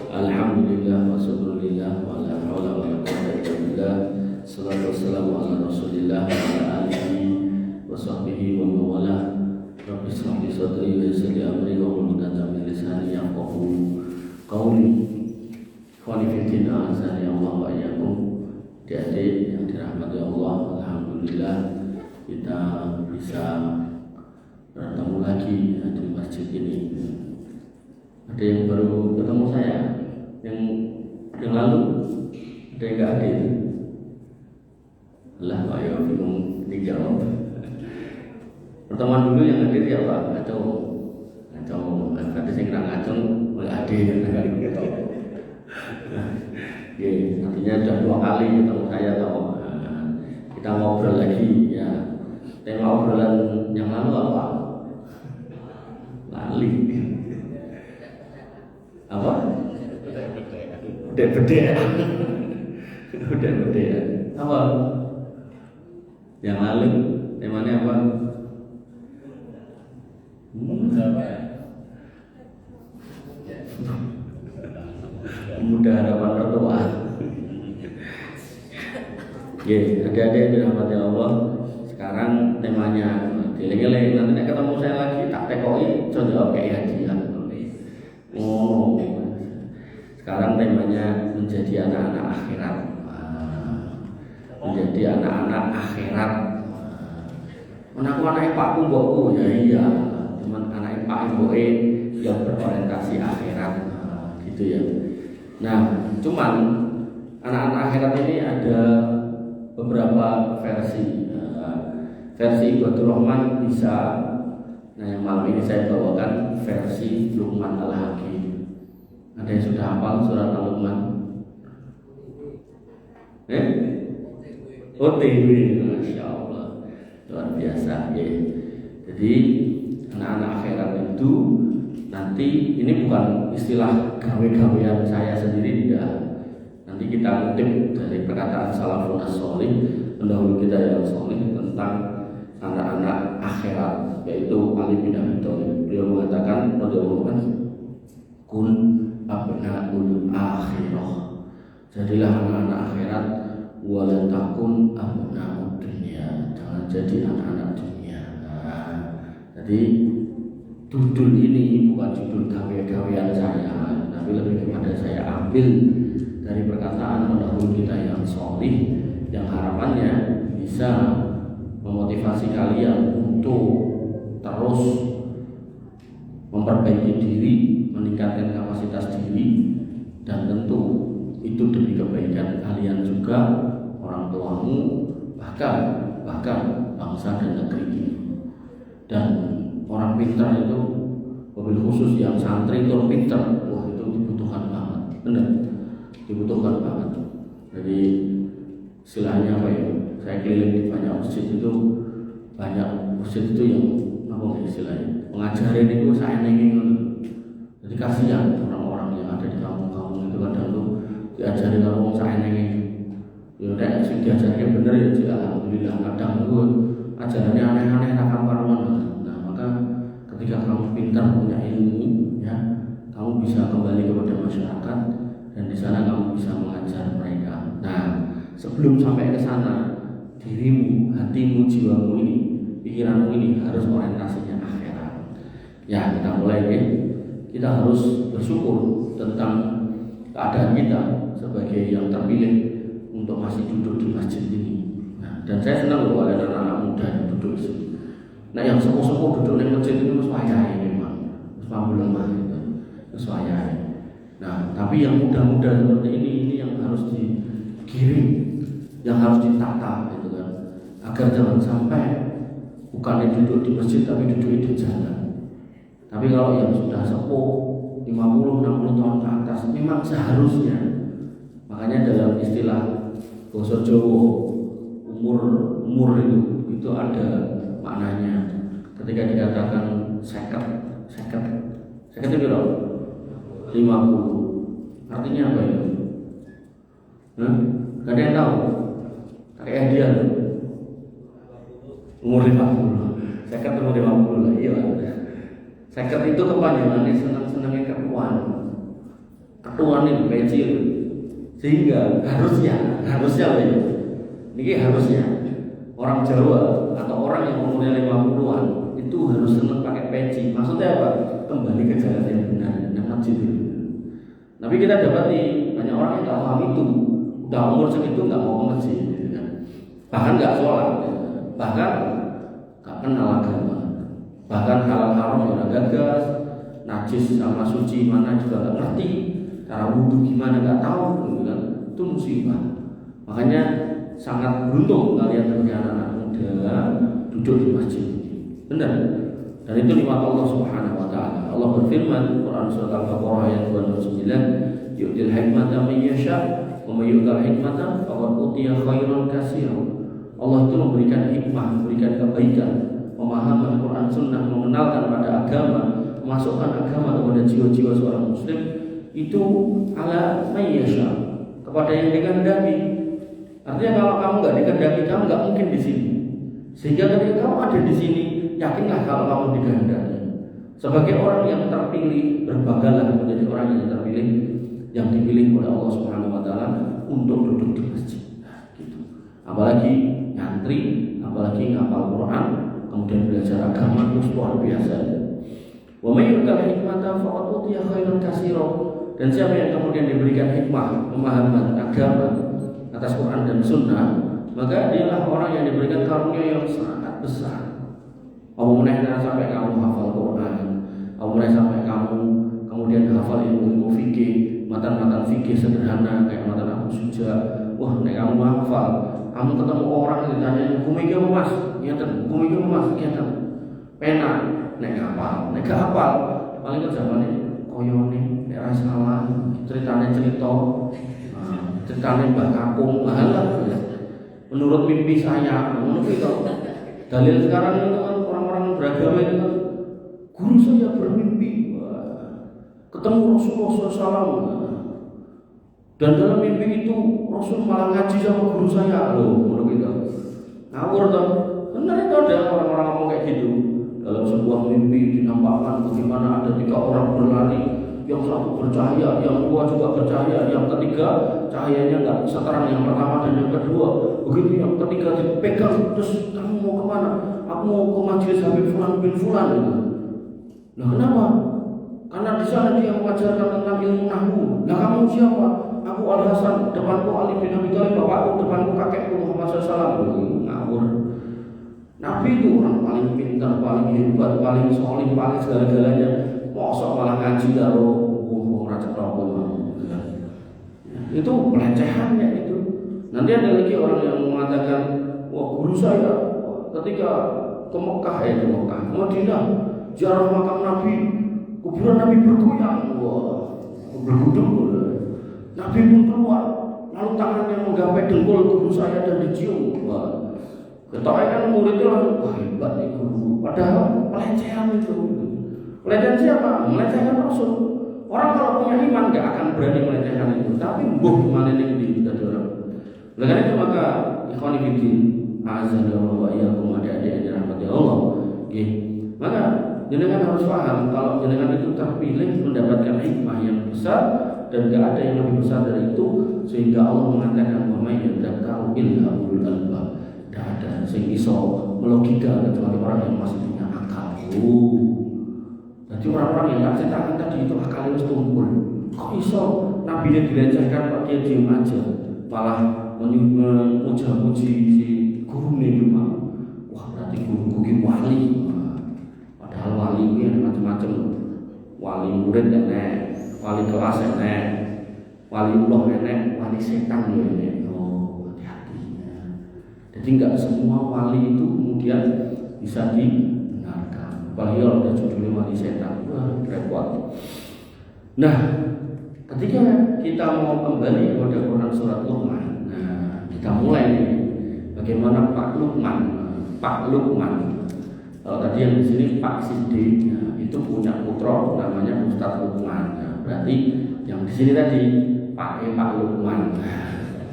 Alhamdulillah wa syukurillah wa la haula wa la quwwata illa billah. Salatu wassalamu ala Rasulillah wa ala alihi wa sahbihi wa mawala. Rabbi shrah li sadri wa yassir li amri wa hlul 'uqdatam min lisani yafqahu qawli. Khonifatina azani Allah wa iyyakum. Adik-adik yang dirahmati Allah, alhamdulillah kita bisa bertemu lagi di masjid ini. Ada yang baru ketemu saya, yang lalu ada yang nggak hadir. Allah wa ya bingung dijawab. Pertemuan dulu yang hadir ya Pak, atau berarti saya kira ngacung nggak hadir kali gitu. Ya, artinya sudah 2 kali ketemu saya atau kita ngobrol lagi ya. Tema obrolan yang lalu apa? Lali. Apa? Beda-beda. Apa? Yang lalu temanya apa? Pemuda harapan tertua. Ya, adik-adik yang dirahmati Allah. Sekarang temanya dileng-eleng, nanti ketemu saya lagi tak tekoi coba kayak hadiah. Oh, sekarang temanya menjadi anak-anak akhirat. Menjadi anak-anak akhirat. Menaku anak Pak Mbokku ya iya, teman anak Pak Mboke yang berorientasi akhirat, gitu ya. Nah, cuman anak-anak akhirat ini ada beberapa versi. Versi Ibadul Rahman bisa. Nah, yang malam ini saya bawakan versi Luqman Al-Hakim. Ada yang sudah hafal surat Al-Luqman? OTW, Masya Allah, luar biasa ya. Jadi anak-anak akhirat itu nanti ini bukan istilah gawe-gawean saya sendiri, tidak. Nanti kita ngutip dari perkataan salafun as-sholih, pendahulu kita yang sholih, tentang anak-anak akhirat, yaitu Ali bin Abi Thalib. Beliau mengatakan, kun abnaul akhirah, jadilah anak-anak akhirat, wala takun abnaud dunia, jangan jadi anak-anak dunia. Jadi judul ini bukan judul gawe-gawean saya, tapi lebih kepada saya ambil dari perkataan pendahulu kita yang sholih, yang harapannya bisa memotivasi kalian untuk terus memperbaiki diri, meningkatkan kapasitas diri, dan tentu itu demi kebaikan kalian juga, orang tuamu, bahkan bangsa dan negeri ini. Dan orang pintar itu, mobil khusus yang santri itu pintar, wah itu dibutuhkan banget, benar, dibutuhkan banget. Jadi istilahnya apa ya? Saya keliling di banyak masjid itu yang apa istilahnya pengajaran itu saya nengin. Jadi kasihan orang-orang yang ada di kampung-kampung itu kadang tuh diajarin orang saya nengin. Ya udah sih diajarnya bener ya, alhamdulillah. Kadang itu ajarannya aneh-aneh rakam karuan. Nah maka ketika kamu pintar punya ilmu ya, kamu bisa kembali kepada masyarakat dan di sana kamu bisa mengajar mereka. Nah sebelum sampai ke sana, dirimu, hatimu, jiwamu ini, pikiranmu ini harus orientasinya akhirat. Ya, kita mulai ya. Kita harus bersyukur tentang keadaan kita sebagai yang terpilih untuk masih duduk di masjid ini. Nah, dan saya senang loh ada anak-anak muda yang duduk di sini. Nah, yang sepuh-sepuh duduk di masjid itu sesuai memang, lemah itu, sesuai. Nah, tapi yang muda-muda seperti ini yang harus digiring, yang harus ditata gitu kan, agar jangan sampai bukan duduk di masjid tapi duduk di jalan. Tapi kalau yang sudah sepuh 50-60 tahun ke atas memang seharusnya, makanya dalam istilah basa Jawa umur itu ada maknanya. Ketika dikatakan seket itu berapa? 50 artinya apa ya? Gak ada yang tahu. Kayak dia umur 50. Seket umur 50 lah, iya. Seket itu kepanjangannya senang-senangnya keruan. katuan ini peci, sehingga harusnya ini harusnya orang Jawa atau orang yang umurnya 50-an itu harus senang pakai peci. Maksudnya apa? Kembali ke jalan yang benar, yang masjid itu. Tapi kita dapati banyak orang yang nggak paham itu, udah umur segitu nggak mau ke masjid, gitu kan. Bahkan nggak sholat, bahkan nggak kenal agama, bahkan halal haram yang gagas, najis sama suci mana juga nggak ngerti, cara wudhu gimana nggak tahu, gitu kan. Itu musibah. Makanya sangat beruntung kalian sebagai anak-anak muda duduk di masjid. Benar. Dan itu nikmat Allah Subhanahu wa taala. Allah berfirman Quran surat Al-Baqarah ayat 29, "Yu'til hikmata man yasha wa may yu'tal hikmata faqad utiya khairan katsiran." Allah itu memberikan hikmah, memberikan kebaikan, pemahaman Quran Sunnah, mengenalkan pada agama, memasukkan agama kepada jiwa-jiwa seorang muslim itu ala man yasha, kepada yang dikehendaki. Artinya kalau kamu nggak dikehendaki, kamu nggak mungkin di sini. Sehingga ketika kamu ada di sini, yakinlah kalau kamu dikehendaki. Sebagai orang yang terpilih, berbanggalah menjadi orang yang terpilih, yang dipilih oleh Allah Subhanahu wa taala untuk duduk di masjid. Nah, gitu. Apalagi nyantri, apalagi ngapal Quran, kemudian belajar agama, itu luar biasa. Wa may yu'tal hikmata faqad utiya khairan katsiran. Dan siapa yang kemudian diberikan hikmah, pemahaman agama atas Quran dan Sunnah, maka dialah orang yang diberikan karunia yang sangat besar. Mulai sampai kamu hafal Quran, mulai sampai kamu kemudian hafal ilmu fikih, matan-matan fikih sederhana kayak matan Abu Suja. Wah, nek kamu hafal, kamu ketemu orang ditanya, "Hukum iki Mas?" Ngeten, "Hukum iki Mas?" Ngeten. Pena, nek hafal, nek gak hafal, paling kerjane koyone, nek ora salah, ceritane ceritane Mbah Kakung, lah. Menurut mimpi saya, menurut itu dalil sekarang itu kan orang-orang beragama itu kan, guru saya bermimpi ketemu Rasulullah SAW, dan dalam mimpi itu Rasul malah ngaji sama guru saya, loh, menurut itu ngawur toh. Benar itu ada orang-orang ngomong kayak gitu. Dalam sebuah mimpi dinampakkan bagaimana ada 3 orang berlari, yang satu bercahaya, yang dua juga bercahaya, yang ketiga cahayanya nggak seterang yang pertama dan yang kedua. Begitu yang ketiga dipegang, terus kamu mau kemana? Aku mau ke majelis Habib Fulan bin Fulan itu. Nah kenapa? Karena di sana dia mengajarkan tentang ilmu nahwu. Nah kamu siapa? Aku Al Hasan, depanku Ali bin Abi Thalib, bapakku, depanku kakekku Muhammad SAW. Ngawur. Nabi itu orang paling pintar, paling hebat, paling solih, paling segala-galanya. Mosok malah ngaji karo raja rokok. Itu pelecehannya itu. Nanti ada lagi orang yang mengatakan, wah guru saya ketika ke Mekah Madinah, ziarah makam Nabi, kuburan Nabi bergoyang, wah bergudung. Nabi pun keluar, lalu tangannya menggapai dengkul guru saya dan dicium. Wah, ketoknya kan muridnya langsung, wah hebat nih guru. Padahal pelecehan itu. Melecehkan siapa? Melecehkan Rasul. Orang kalau punya iman gak akan berani melecehkan itu. Tapi mana yang dihindari orang. Oleh karena itu maka ikhwani fiddin, azanallahu wa iyyakum, adik-adik yang dirahmati Allah. Maka jenengan harus paham kalau jenengan itu terpilih mendapatkan hikmah yang besar, dan gak ada yang lebih besar dari itu, sehingga Allah mengatakan wa may yadzakkaru illa ulul albab. Tidak ada sing iso melogika kecuali orang yang masih punya akal. Jadi orang-orang yang tak ceritakan tadi itu akalnya harus tumpul. Kok iso Nabi ini dilecehkan kok dia diam aja, malah memuja-muji si guru ini memang. Wah berarti guru wali. Padahal wali ini ada macam-macam. Wali murid enek, wali kelas enek, wali Allah enek, wali setan enek. Oh hati-hati. Jadi enggak semua wali itu kemudian bisa dibenarkan. Apalagi kalau ada judulnya wali setan, wah repot. Nah, ketika kita mau kembali kepada Quran surat Luqman, nah kita mulai nih, bagaimana Pak Luqman. Kalau tadi yang di sini Pak Siddiq, nah, itu punya putra namanya Ustaz Luqman. Nah, berarti yang di sini tadi Pak Luqman,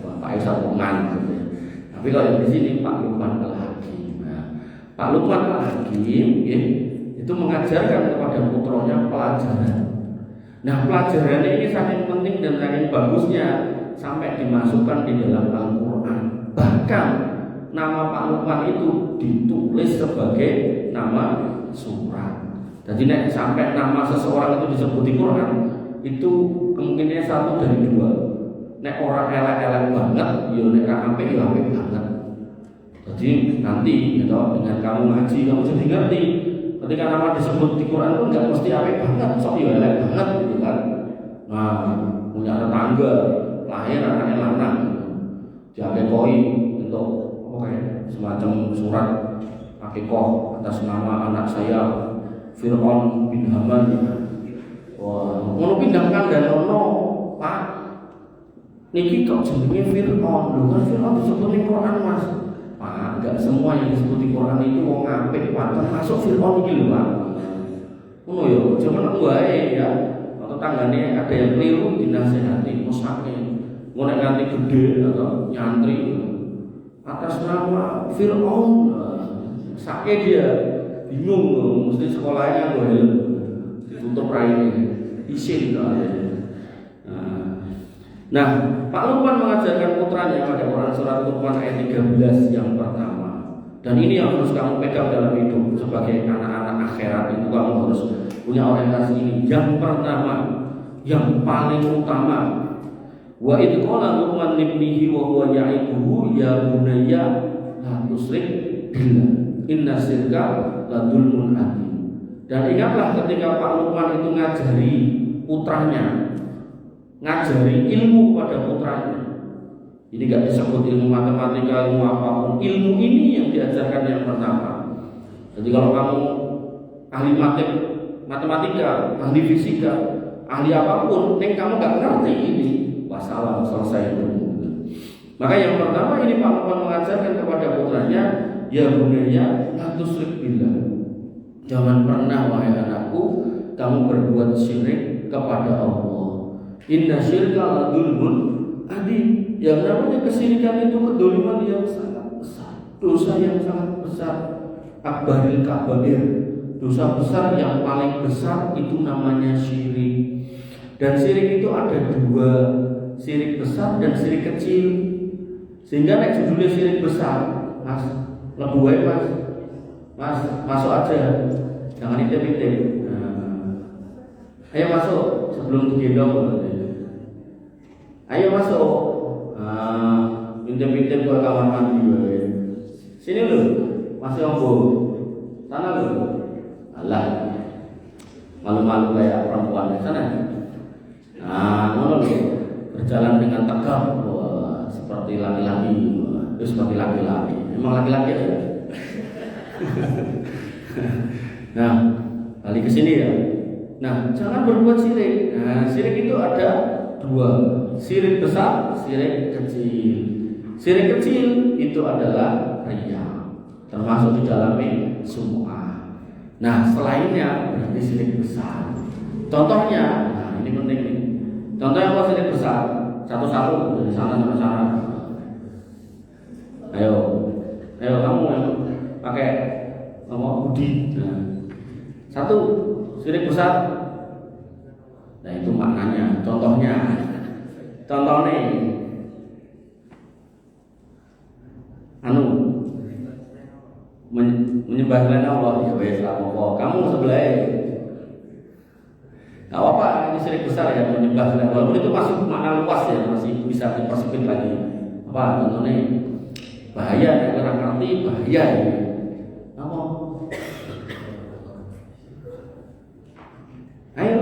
Pak Ustaz Luqman. Tapi kalau yang di sini Pak Luqman Al-Hakim. Nah, Pak Luqman Al-Hakim, itu mengajarkan kepada putranya pelajaran. Nah pelajaran ini sangat penting penting dan saking bagusnya sampai dimasukkan di dalam Al-Quran. Bahkan nama Pak Lukman itu ditulis sebagai nama surat. Jadi nek sampai nama seseorang itu disebut di Quran, itu kemungkinannya satu dari dua. Nek orang elek-elek banget, ya nek ra apik ya apik banget. Jadi nanti gitu, dengan kamu ngaji kamu jadi ngerti. Ketika nama disebut di Quran itu nggak mesti apik banget, sok ya elek banget gitu kan. Nah, punya tetangga lahir anaknya lanang, jaga koi untuk semacam surat akikoh atas nama anak saya Fir'aun bin Haman. Wah, ngono pindahkan dan ono Pak niki kok jenenge Fir'aun lho, kan Fir'aun disebut di Quran Mas. Pak, enggak semua yang disebut di Quran itu wong apik, Pak. Termasuk Fir'aun iki lho, Pak. Ngono ya, cuman wae ya. Tetanggane ada yang keliru dinasehati, musake. Ngono nganti gede atau nyantri atas nama Fir'aun. Sake dia bingung, mesti sekolahnya gue helm ditutup raine isin Nah, Pak Luqman mengajarkan putranya pada Quran surat Luqman ayat 13 yang pertama. Dan ini yang harus kamu pegang dalam hidup sebagai anak-anak akhirat itu, kamu harus punya orientasi ini. Yang pertama, yang paling utama, wa idh qala Luqman libnihi wa huwa ya'iduhu ya bunayya la tusyrik billah inna syirka la dzulmun adzim. Dan ingatlah ketika Pak Luqman itu ngajari putranya, ngajari ilmu pada putranya. Ini gak disebut ilmu matematika, ilmu apapun. Ilmu ini yang diajarkan yang pertama. Jadi kalau kamu ahli matematika, ahli fisika, ahli apapun, kamu gak ngerti ini, wassalam, selesai dulu. Maka yang pertama ini Pak Luqman mengajarkan kepada putranya, ya bunayya la tusyrik billah. Jangan pernah wahai anakku kamu berbuat syirik kepada Allah. Inna syirka la dzulmun adzim. Yang namanya kesyirikan itu kedzaliman yang sangat besar, dosa yang sangat besar. Akbaril kabair, dosa besar yang paling besar itu namanya syirik. Dan syirik itu ada dua, syirik besar dan syirik kecil. Sehingga nek judulnya syirik besar, Mas, lebu wae Mas. Mas, masuk aja. Jangan intip-intip. Ayo masuk sebelum digendong. Ayo masuk. Intip-intip ke kamar mandi. Sini lu, masih ombo. Sana lu. Alah. Malu-malu kayak perempuan di sana. Nah, ngono lu. Berjalan dengan tegap, wah, seperti laki-laki. Itu seperti laki-laki. Emang laki-laki ya? Nah, balik ke sini ya. Nah, jangan berbuat syirik. Nah, syirik itu ada dua, syirik besar, syirik kecil. Syirik kecil itu adalah riya, termasuk di dalamnya sum'ah. Nah, selainnya berarti syirik besar. Contohnya, nah ini penting nih. Contohnya apa syirik besar? Satu-satu dari sana sampai sana. Ayo kamu yang pakai ngomong budi. Nah, satu syirik besar. Nah itu maknanya. Contohnya menyembah selain Allah. Ya wes apa? Kamu sebelah. Gak apa-apa, ini syirik besar ya, menyembah selain Allah. Walaupun itu masih makna luas ya, masih bisa dipersempit lagi. Apa contohnya? Bahaya, orang ngerti bahaya ya. Apa? Ayo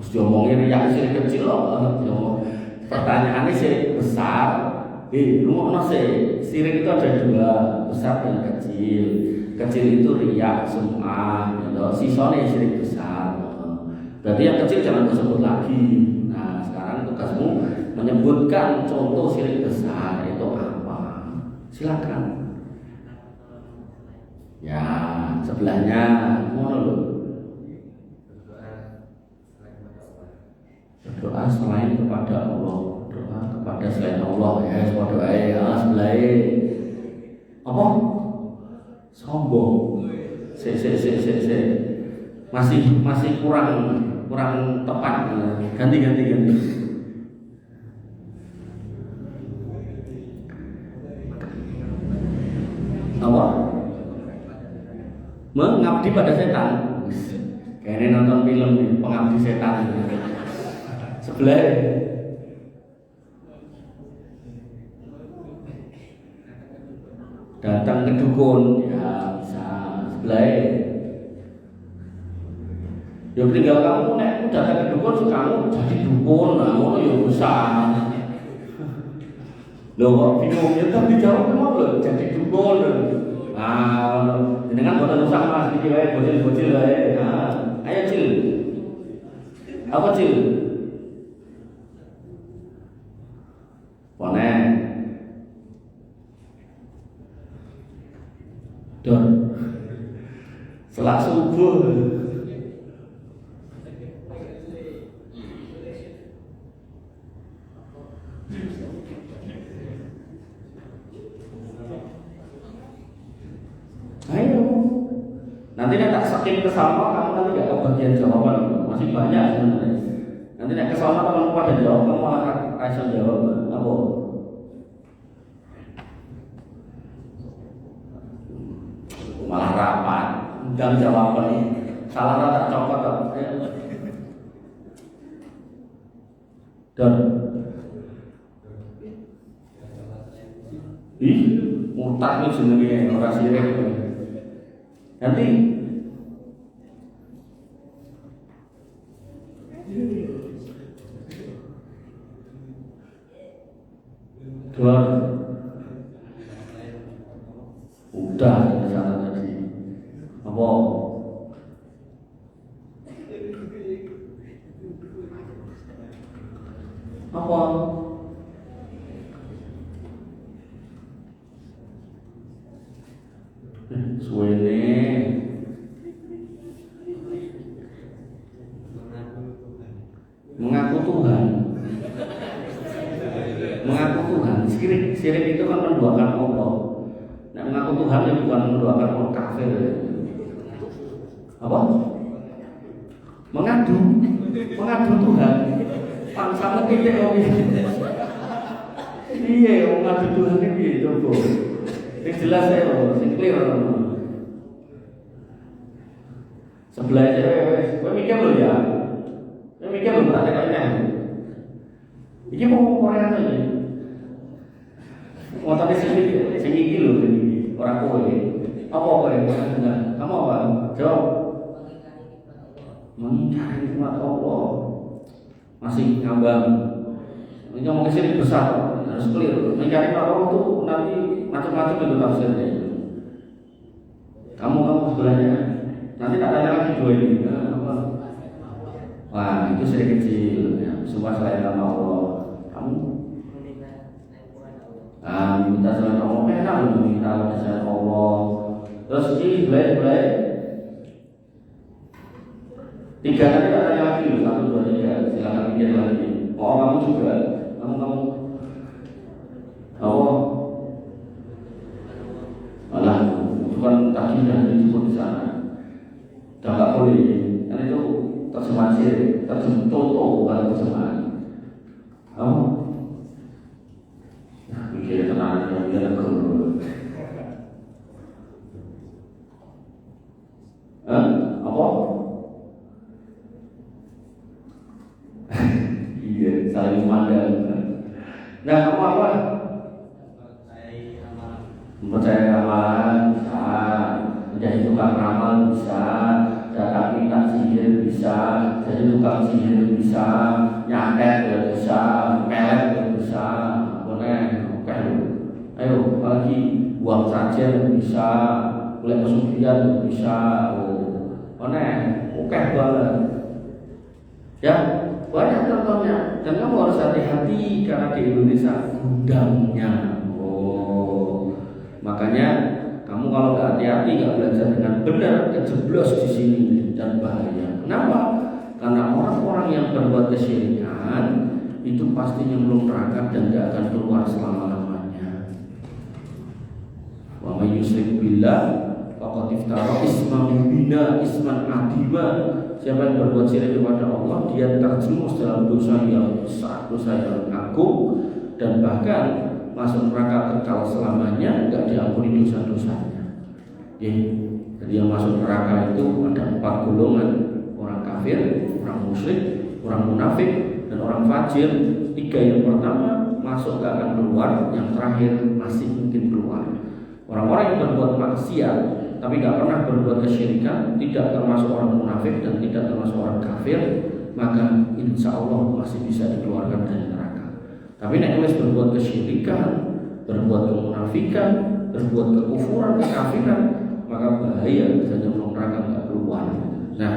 terus diomongin yang syirik kecil loh. Pertanyaannya syirik besar. Lu mau nasi syirik itu ada dua, besar dan kecil. Kecil itu riya, sum'ah, sisanya syirik besar. Berarti yang kecil jangan disebut lagi. Nah sekarang tugasmu menyebutkan contoh syirik besar itu apa. Silakan. Ya sebelahnya mana lu? Berdoa selain kepada Allah, doa kepada selain Allah ya, semua doa ya sebelah apa? Sombong. masih kurang tepat. Ganti. Apa? Mengabdi pada setan. Kayaknya nonton film Pengabdi Setan. Sebelah datang ke dukun, ya bisa. Sebelah ya tinggal kamu datang ke dukun, kamu jadi dukun, nah ngono ya bisa. Loh kok bingung ya, tapi dijawab mau loh jadi dukun. Nah, dengan boten usah Mas iki wae bocil wae. Nah, ayo Cil. Apa Cil? Ponen. Don. Setelah subuh. Ayo, nanti tak skip ke sama kamu nanti gak kebagian jawaban, masih banyak sebenarnya. Nanti ke sama kamu pada jawab, kamu malah kasih jawab apa? Malah rapat, dan jawaban salah tak copot tak? Dan mutak nih jenenge ora sirik. Nanti Dor udah sana tadi apa? Apa? Suwene mengaku Tuhan. Mengaku Tuhan. Syirik itu kan menduakan Allah. Nah, mengaku Tuhan itu bukan menduakan orang kafir. Apa? Mengadu Tuhan. Pangsane pitik kok iki. Iya, mengadu Tuhan iki coba. Sing jelas ya, sing clear. Sebelah aja, kowe mikir lho ya. Kowe mikir lho tak tekoknya. Iki mau Korea aja. Motornya sing iki lho, ora kowe. Apa kowe? Kamu apa? Jawab. Mencari nikmat Allah. Masih ngambang. Ini ngomong kesini besar, harus clear. Mencari nikmat Allah itu nanti macam-macam itu tafsirnya. Kamu sebelahnya. Nanti tak tanya lagi dua ini. Wah, itu sedikit kecil. Ya. Semua selain nama Allah. Kamu? Minta selain Allah. Enak loh minta selain Allah. Terus ini belai. Tiga nanti tak tanya lagi loh. 1, 2, 3. Silakan pikir lagi. Oh, kamu juga. Kamu. Oh. Malah bukan tadi sudah disebut di sana. Sudah nggak boleh. Karena itu terjemahan syirik, terjemahan toto bukan terjemahan. Kamu? Mikir tenang, dia negara. Apa? Iya, saling memandang. Nah, kamu apa? Percaya ramalan bisa, menjadi tukang ramal bisa, datang minta sihir bisa, jadi tukang sihir bisa, nyantet ya bisa, pelet ya bisa, boleh, oke. Ayo lagi buang sajen bisa, boleh pesugihan bisa, boleh, oke banget. Ya banyak contohnya, dan kamu harus hati-hati karena di Indonesia gudangnya. Makanya kamu kalau nggak hati-hati, nggak belajar dengan benar, kejeblos di sini dan bahaya. Kenapa? Karena orang-orang yang berbuat kesyirikan itu pasti nyemplung neraka dan nggak akan keluar selama-lamanya. Wa may yusyrik billah faqad iftara isman mubina isman adima. Siapa yang berbuat syirik kepada Allah, dia terjerumus dalam dosa yang besar, dosa yang agung, dan bahkan masuk neraka kekal selamanya, enggak diampuni dosa-dosanya. Jadi yang masuk neraka itu ada 4 golongan: orang kafir, orang musyrik, orang munafik, dan orang fajir. 3 yang pertama masuk gak akan keluar, yang terakhir masih mungkin keluar. Orang-orang yang berbuat maksiat tapi gak pernah berbuat kesyirikan, tidak termasuk orang munafik dan tidak termasuk orang kafir, maka insya Allah masih bisa dikeluarkan dari neraka. Tapi nek wis berbuat kesyirikan, berbuat kemunafikan, berbuat kekufuran, kekafiran, maka bahaya, bisa nyemplung neraka nggak keluar. Nah,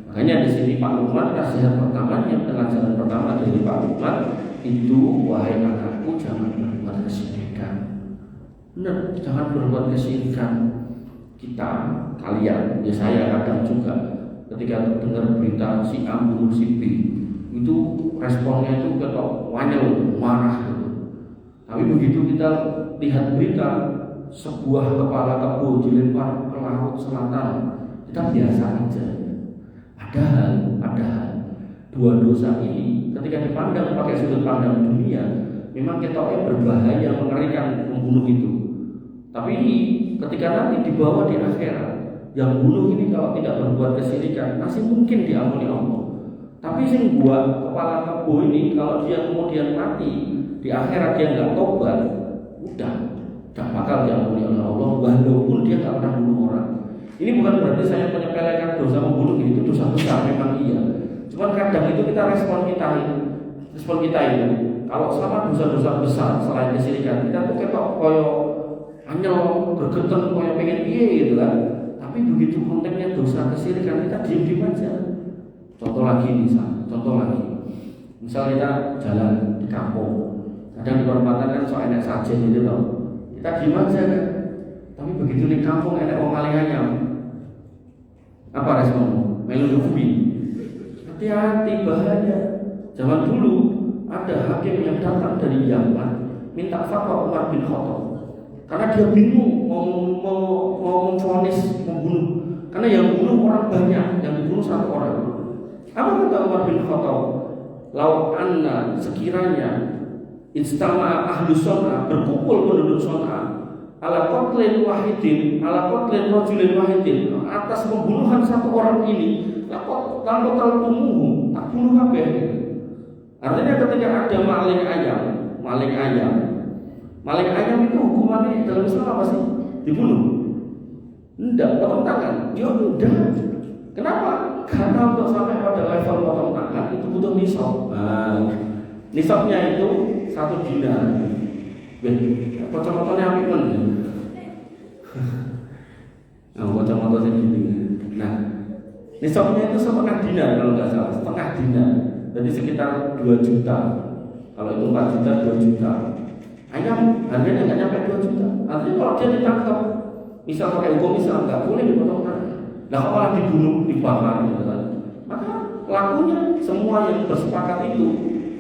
makanya di sini Pak Luqman nasihat pertamanya, pengajaran pertama dari Pak Luqman itu, wahai anakku, jangan berbuat kesyirikan. Benar, jangan berbuat kesyirikan. Kita, kalian, ya saya kadang juga ketika dengar berita si A bunuh si B, itu responnya itu ketok wanyel, marah gitu. Tapi begitu kita lihat berita sebuah kepala kebo dilempar ke laut selatan, kita biasa aja. Padahal 2 dosa ini ketika dipandang pakai sudut pandang dunia, memang ketoknya berbahaya, mengerikan, membunuh itu. Tapi ketika nanti dibawa di akhirat, yang bunuh ini kalau tidak berbuat kesyirikan masih mungkin diampuni Allah. Tapi yang buat kepala kebo ini, kalau dia kemudian mati di akhirat dia nggak tobat, udah gak bakal diampuni oleh Allah, walaupun dia nggak pernah bunuh orang. Ini bukan berarti saya menyepelekan dosa membunuh, itu dosa besar, memang iya. Cuman kadang itu kita respon kita itu, kalau sama dosa-dosa besar selain kesyirikan, kita tuh ketok koyo anyel, bergetar koyo pengen piye gitu kan. Tapi begitu konteksnya dosa kesyirikan, kita diam-diam aja. Contoh lagi, misal kita jalan di kampung, kadang di perempatan kan so enak saja gitu loh, kita diam aja kan. Tapi begitu di kampung enak wong maling ayam, apa responmu? Melu bumi. Hati-hati, bahaya. Zaman dulu ada hakim yang datang dari Yaman minta fatwa Umar bin Khattab karena dia bingung mau vonis membunuh, karena yang bunuh orang banyak, yang dibunuh 1 orang. Apa kata Umar bin Khattab? Lau anna, sekiranya istama ahlu Son'a, berkumpul penduduk Son'a, ala qatlin wahidin, ala qatlin rajulin wahidin, atas pembunuhan 1 orang ini, lalu taltumuhu, tak bunuh kabeh. Artinya ketika ada maling ayam itu hukumannya dalam Islam apa sih? Dibunuh? Enggak, potong tangan. Ya enggak. Kenapa? Karena untuk sampai pada level potong tangan itu butuh nisab. Nisabnya itu 1 dinar. Kocok-kocoknya apa pun? Kocok-kocoknya gini. Nah, nisabnya itu 1/2 dinar kalau nggak salah, 1/2 dinar. Jadi sekitar 2 juta. Kalau itu 4 juta, 2 juta. Ayam harganya nggak nyampe 2 juta. Artinya kalau dia ditangkap, misal pakai hukum Islam, nggak boleh dipotong tangan. Nah, kalau malah dibunuh, dibakar, gitu kan. Maka pelakunya semua yang bersepakat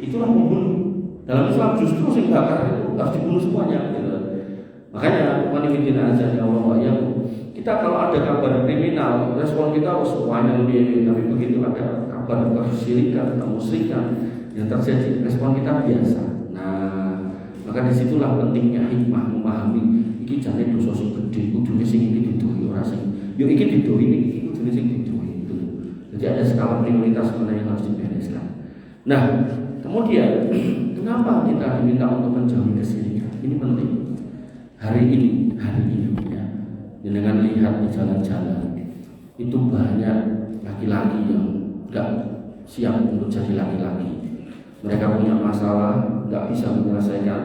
itulah membunuh. Dalam Islam justru sing bakar itu harus dibunuh semuanya, gitu. Makanya manifestin aja ya Allah ya. Kita kalau ada kabar kriminal, respon kita semuanya lebih, tapi begitu ada kabar kesyirikan atau musyrikan yang terjadi, respon kita biasa. Nah, maka disitulah pentingnya hikmah memahami. Iki jane dosa sing gede, kudune sing iki didohi ora sing. Yo iki didohi iki kudune sing didohi itu. Jadi ada skala prioritas sebenarnya yang harus dibereskan. Nah, kemudian kenapa kita diminta untuk menjauhi kesyirikan? Ini penting. Hari ini ya. Dengan lihat di jalan-jalan itu banyak laki-laki yang enggak siap untuk jadi laki-laki. Mereka punya masalah, enggak bisa menyelesaikan,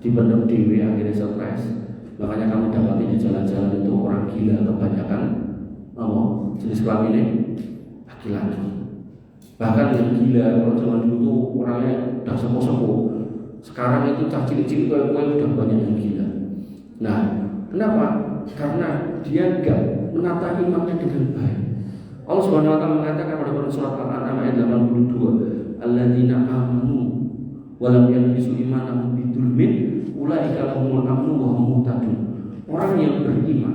dipendam dewe, akhirnya stres. Makanya kamu dapati di jalan-jalan itu orang gila kebanyakan jenis kelaminnya laki-laki. Bahkan yang gila kalau zaman dulu tuh orangnya udah sepuh-sepuh. Sekarang itu cah cilik-cilik kayak udah banyak yang gila. Nah, kenapa? Karena dia enggak menata imannya dengan baik. Allah Subhanahu wa taala mengatakan pada surat Al-An'am ayat 82, alladzina amanu wa lam yalbisu imanahum bidzulmin ulaika lahumul amnu wa hum muhtadun. Orang yang beriman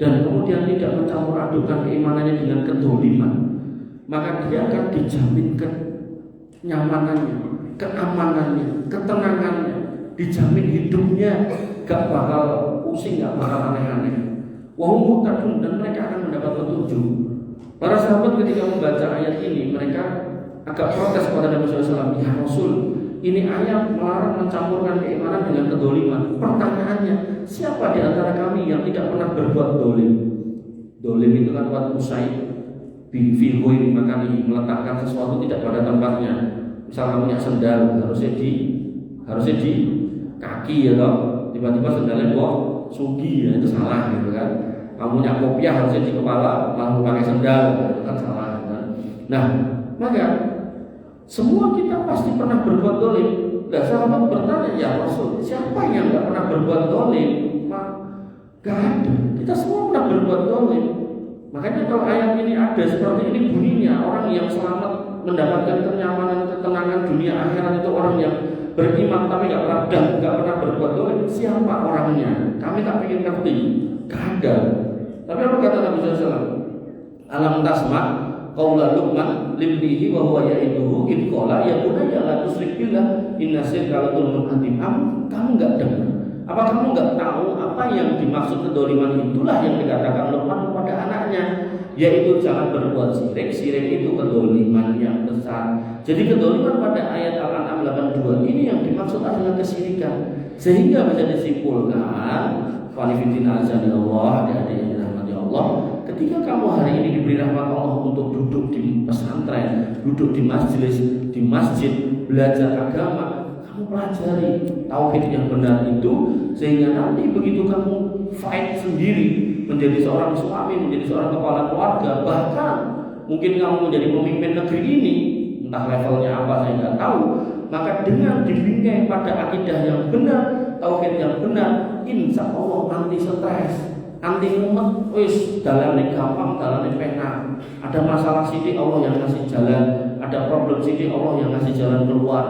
dan kemudian tidak mencampur adukan keimanannya dengan kedoliman, maka dia akan dijamin kenyamanannya, keamanannya, ketenangannya, dijamin hidupnya gak bakal pusing, gak bakal aneh-aneh. Wahum muhtadun, dan mereka akan mendapat petunjuk. Para sahabat ketika membaca ayat ini, mereka agak protes kepada Nabi SAW. Ya Rasul, ini ayat melarang mencampurkan keimanan dengan kedoliman. Pertanyaannya, siapa di antara kami yang tidak pernah berbuat dolim? Dolim itu kan buat usai bifihui, makani, meletakkan sesuatu tidak pada tempatnya. Misal kamu punya sendal, harusnya di kaki ya toh. Tiba-tiba sendalnya sugi, ya itu salah gitu kan. Kamu punya kopiah harusnya di kepala, lalu pakai sendal, itu kan salah gitu kan. Nah, maka semua kita pasti pernah berbuat dolim. Dan sahabat bertanya, ya Rasul, siapa yang gak pernah berbuat dolim? Gak ada, kita semua pernah berbuat dolim. Makanya kalau ayat ini ada seperti ini bunyinya, orang yang selamat mendapatkan kenyamanan, ketenangan dunia akhirat itu orang yang beriman tapi gak pernah berbuat dolim. Siapa orangnya? Kami tak ingin ngerti. Gak ada. Tapi apa kata Nabi SAW? Alam tasma qaula Luqman libnihi wa huwa ya'iduhu id qala ya bunayya la tusyrik billah inna syirka la dzulmun adzim. Kamu gak dengar? Apa kamu gak tahu apa yang dimaksud kedoliman? Itulah yang dikatakan Luqman kepada anaknya, yaitu jangan berbuat syirik. Syirik itu kedoliman yang besar. Jadi kedoliman pada ayat Al-An'am 82 ini yang dimaksud adalah kesyirikan. Sehingga bisa disimpulkan, Fanifidin azani Allah, adik-adik yang dirahmati Allah, ketika kamu hari ini diberi rahmat Allah untuk duduk di pesantren, duduk di masjid, belajar agama, kamu pelajari tauhid yang benar itu, sehingga nanti begitu kamu fight sendiri menjadi seorang suami, menjadi seorang kepala keluarga, bahkan mungkin kamu menjadi pemimpin negeri ini, entah levelnya apa saya nggak tahu, maka dengan dibingkai pada akidah yang benar, tauhid yang benar, insya Allah anti stres, anti mumet, wis dalane gampang, dalane penak. Ada masalah sithik Allah yang ngasih jalan, ada problem sithik Allah yang ngasih jalan keluar.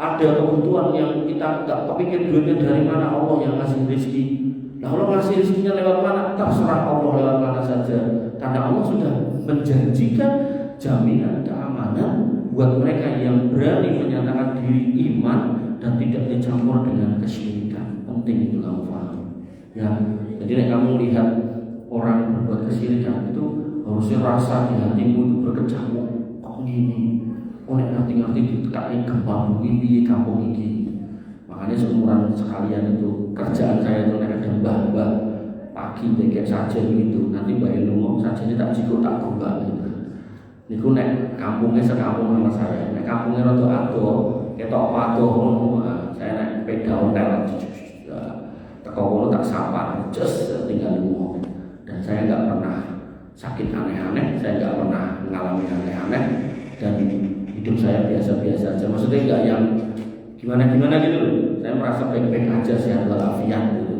Ada kebutuhan yang kita nggak kepikir duitnya dari mana, Allah yang ngasih rezeki. Nah, Allah ngasih rezekinya lewat mana? Terserah Allah lewat mana saja. Karena Allah sudah menjanjikan jaminan keamanan buat mereka yang berani menyatakan diri iman dan tidak dicampur dengan kesyirikan. Penting itu kamu paham. Ya, jadi kamu lihat orang berbuat kesyirikan itu harusnya rasa di hatimu itu berkecamuk. Kok gini? Nek ngerti-ngerti ditekai gempa bumi kampung ini. Makanya seumuran sekalian itu kerjaan saya itu nek ada mbah-mbah pagi kayak saja gitu. Nanti mbak ngomong sajane tak jiko tak gula gitu. Niku nek kampungnya sekampung sama saya. Nek kampungnya rada ado, ketok adoh ngono. Saya nek peda ontel. Teko kono tak sapa, just tinggal ngomong. Dan saya enggak pernah sakit aneh-aneh, saya enggak pernah mengalami aneh-aneh, dan hidup saya biasa-biasa aja. Maksudnya enggak yang gimana-gimana gitu loh. Saya merasa baik-baik aja, sehat walafiat gitu.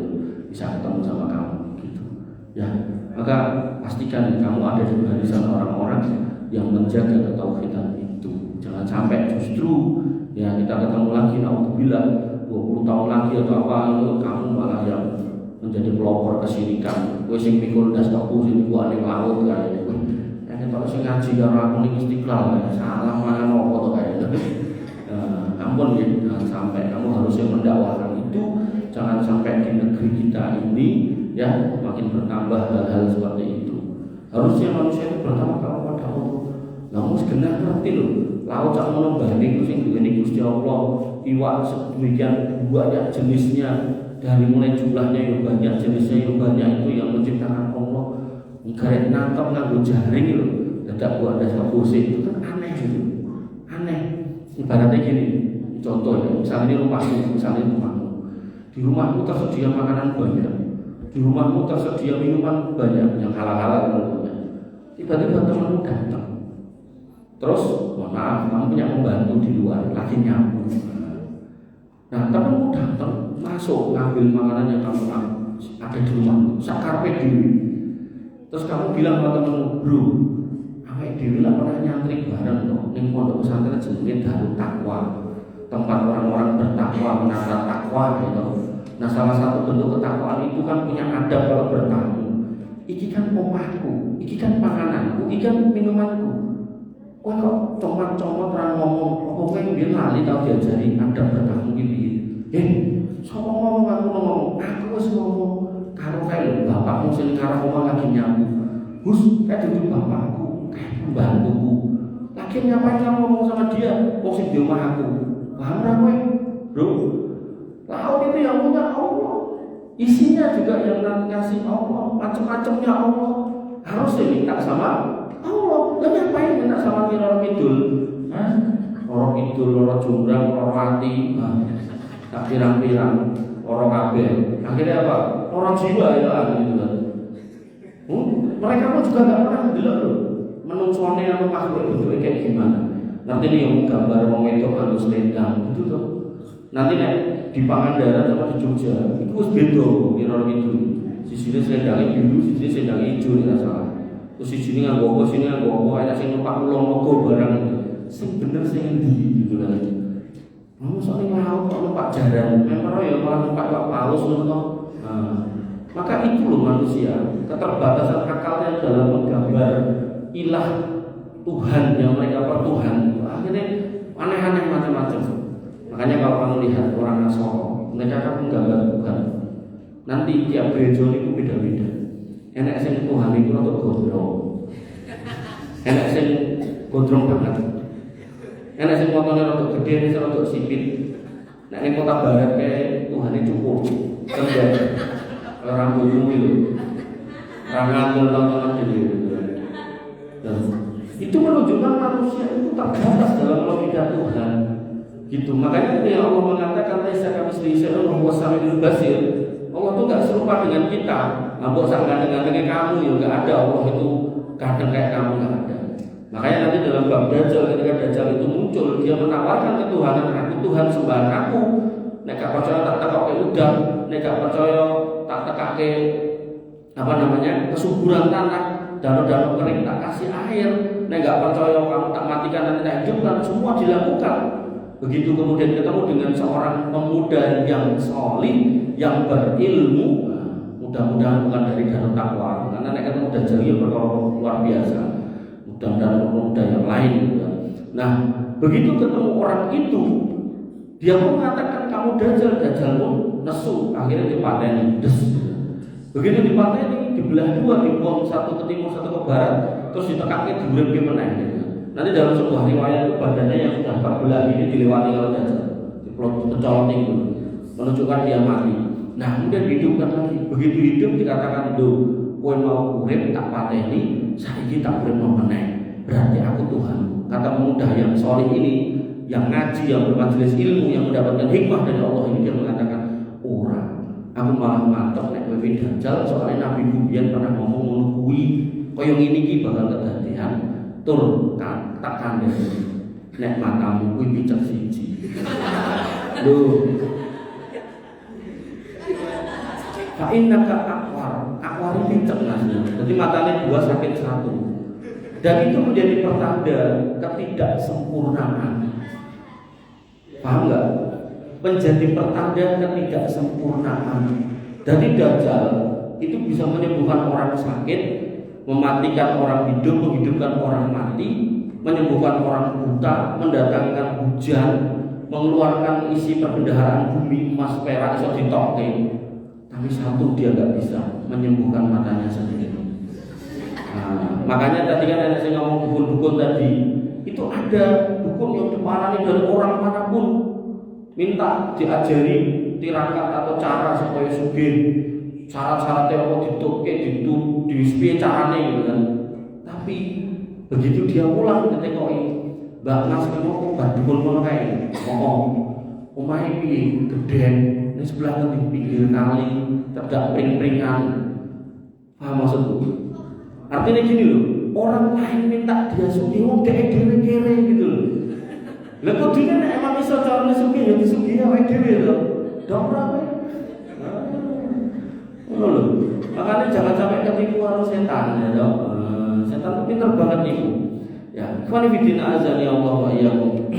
Bisa ketemu sama kamu gitu. Ya, maka pastikan kamu ada di barisan orang-orang yang menjaga ketauhidan itu. Jangan sampai justru ya kita ketemu lagi naudzubillah 20 tahun lagi atau apa itu kamu malah yang menjadi pelopor kesyirikan. Kowe sing pikul ndas aku sing kuwi ning laut kaya kowe. Kalau sing ngaji karo aku ning Istiqlal salah mangan apa to kaya. Ampun ya, jangan sampai kamu harusnya mendakwakan itu, jangan sampai di negeri kita ini ya makin bertambah hal-hal seperti itu. Harusnya manusia itu bertawakal kepada Allah. Namun segenap ngerti loh, laut sak mono banding ku sing duweni Gusti Allah, iwak sedemikian banyak jenisnya, dari mulai jumlahnya yang banyak, jenisnya yang banyak, itu yang menciptakan Allah. Garek nangkep nganggo jaring lho, dadak buat ada sabuse itu kan aneh gitu. Aneh. Ibaratnya gini, contoh ya, misalnya rumahmu. Di rumahmu tersedia makanan banyak, di rumahmu tersedia minuman banyak yang halal-halal tentunya. Tiba-tiba temanmu datang. Terus, mohon maaf, kamu punya pembantu di luar, lagi nyapu. Nah, temanmu datang, masuk ngambil makanan yang kamu ada di rumahmu, sakarpe diri. Terus kamu bilang sama temanmu, bro, awake dhewe lah pernah nyantri bareng kok ning pondok pesantren jenenge Darut Takwa, tempat orang-orang bertakwa, menata takwa gitu. Nah, salah satu bentuk ketakwaan itu kan punya adab kalau bertamu. iki kan omahku, iki kan pangananku, iki kan minumanku. Kowe kok comot-comot ra ngomong, apa kowe mbiyen lali tau diajari adab berkahmu iki piye? Sapa ngomong aku ngomong, aku wis ngomong karo kae bapakmu sing karo omah lagi nyapu. Gus, kae dudu bapakku, kae pembantuku. Lagi ngapain kamu ngomong sama dia? Kok sing di omah aku? Paham ra kowe? Bro, laut itu yang punya Allah. Isinya juga yang nanti ngasih Allah, macam-macamnya Allah. Harus diminta sama Allah. Lah ngapain minta sama orang kidul? Orang kidul, orang jumbrang, orang mati, tak pirang-pirang, orang kabeh. Akhirnya apa? Orang jiwa ya gitu kan. Mereka pun juga nggak pernah delok loh. Menungsone anu makhluk bentuknya kayak gimana? Nanti nih yang gambar wong wedok anu selendang gitu tuh. Nanti nek di Pangandaran sama di Jogja itu harus beda kira gitu. Sisine selendangnya biru, sisine selendangnya hijau tidak salah. Terus sisine nganggo apa, sini nganggo apa, ada sing numpak ulo-ulo barang. Sing bener sing endi gitu kan. Soalnya laut kok numpak jaran, memang ya malah numpak paus loh. Maka itu loh manusia, keterbatasan akalnya dalam menggambar ilah Tuhan yang mereka pertuhan, akhirnya aneh-aneh macam-macam. Makanya kalau kamu lihat orang Nasrani, mereka akan menggambar Tuhan. Nanti tiap gereja itu beda-beda. Enak sing Tuhan itu untuk gondrong, enak sing gondrong banget, enak sing fotonya untuk gede, enak untuk sipit. Nah ini kota barat kayak Tuhan itu cukup, kerja rambutmu itu, rangan tontonan jadi. Itu menunjukkan manusia itu terbatas dalam logika Tuhan. Gitu. Makanya ini Allah mengatakan laisa kamitslihi syai'un wa huwas samiul basir. Allah itu enggak serupa dengan kita. Mbok sangka dengan kamu ya enggak ada. Allah itu kadang kayak kamu enggak ada. Makanya nanti dalam bab Dajjal ketika Dajjal itu muncul, dia menawarkan ketuhanan, aku Tuhan sembahan aku. Nek gak percaya tak tekokke udang, nek gak percaya tak tekake kesuburan tanah, danau-danau kering tak kasih air, nek gak percaya kamu tak matikan nanti tak hidupkan, semua dilakukan. Begitu kemudian ketemu dengan seorang pemuda yang solih, yang berilmu, mudah-mudahan bukan dari Darut Taqwa, karena nek ketemu Dajjal ya perkara luar biasa. Mudah-mudahan pemuda yang lain. Nah, begitu ketemu orang itu, dia pun mengatakan kamu Dajjal pun nesu, akhirnya dipateni. Begitu dipateni, dibelah dua, dibuang satu ke timur, satu ke barat, terus ditekaknya durip ke meneh. Nanti dalam sebuah riwayat itu badannya yang sudah terbelah ini dilewati kalau Dajjal, dicolot itu, menunjukkan dia mati. Nah, kemudian dihidupkan lagi. Begitu hidup dikatakan, "Duh, kowe mau urip tak pateni, saiki tak urip meneh. Berarti aku Tuhan." Kata pemuda yang soleh ini, yang ngaji, yang bermajelis ilmu, yang mendapatkan hikmah dari Allah ini, dia mengatakan, "Ora, aku malah mantep nek kowe Dajjal, soalnya Nabi Muhammad pernah ngomong ngono kuwi, kaya ngene iki bakal kedadean, tur tak kandhani. Nek matamu kuwi picek siji." Lho. Fa'innaka akwar ini picek Mas. Jadi matanya dua sakit satu. Dan itu menjadi pertanda ketidaksempurnaan. Paham nggak? Menjadi pertanda ketidaksempurnaan. Jadi Dajjal itu bisa menyembuhkan orang sakit, mematikan orang hidup, menghidupkan orang mati, menyembuhkan orang buta, mendatangkan hujan, mengeluarkan isi perbendaharaan bumi emas perak iso ditokke. Tapi satu dia nggak bisa, menyembuhkan matanya sendiri. Nah, makanya tadi kan ada saya ngomong dukun-dukun tadi, itu ada dukun yang diparani dari orang manapun, minta diajari tirakat atau cara supaya sugih, syarat-syaratnya apa dituke, dipiye carane gitu kan. Tapi begitu dia pulang ketika Mbak Mas kok bar dukun ngono kae, omahe piye gedhen, ini sebelah ngendi pinggir kali, cedak pring-pringan. Paham maksudku? Artinya gini loh, orang lain minta dia sugih, wong dhek dhewe kere gitu loh. Lah kok dene nek emang iso carane sugih ya disugih awake dhewe lho. Dok ora kowe. Ngono lho. Makanya jangan sampai ketipu karo setan ya, Dok. Setan itu pinter banget niku. Ya, ikhwan fillah azani Allah wa iyyakum.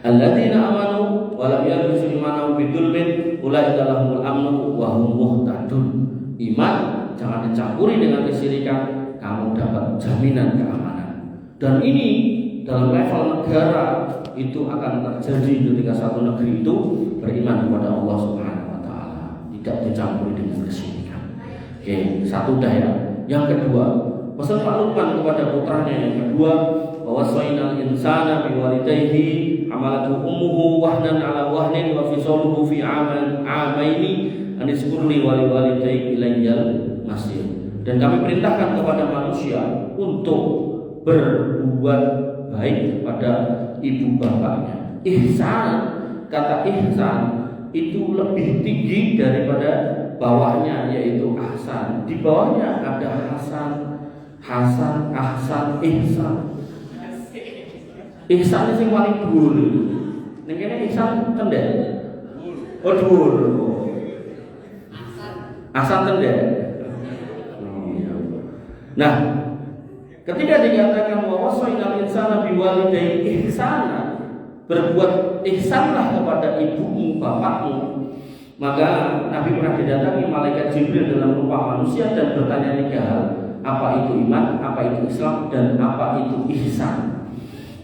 Alladzina amanu wa lam yalbisu imanahum bidzulmin ulaika lahumul amnu wa hum muhtadun. iman, jangan dicampuri dengan kesyirikan, kamu dapat jaminan keamanan. Dan ini dalam level negara itu akan terjadi ketika satu negeri itu beriman kepada Allah Subhanahu wa taala, tidak dicampuri dengan kesyirikan. Oke, satu daya. Yang kedua, pesan Pak Luqman kepada putranya yang kedua, bahwa wasainal insana biwalidayhi hamalatu ummuhu wahnan ala wahnin wa fisaluhu fi amaini aniskurli waliwalidayhi ilayyal masir. Dan kami perintahkan kepada manusia untuk berbuat baik kepada ibu bapaknya. Ihsan, kata ihsan itu lebih tinggi daripada bawahnya, yaitu ahsan. Di bawahnya ada hasan, ahsan, ihsan. Ihsan itu yang paling dhuwur. Ning kene ihsan cendek. Oh dhuwur. Ahsan cendek. Nah, ketika dikatakan bahwa wasainal insana biwalidayhi ihsana, berbuat ihsanlah kepada ibumu, bapakmu, maka Nabi pernah didatangi malaikat Jibril dalam rupa manusia dan bertanya 3 hal. Apa itu iman, apa itu Islam, dan apa itu ihsan.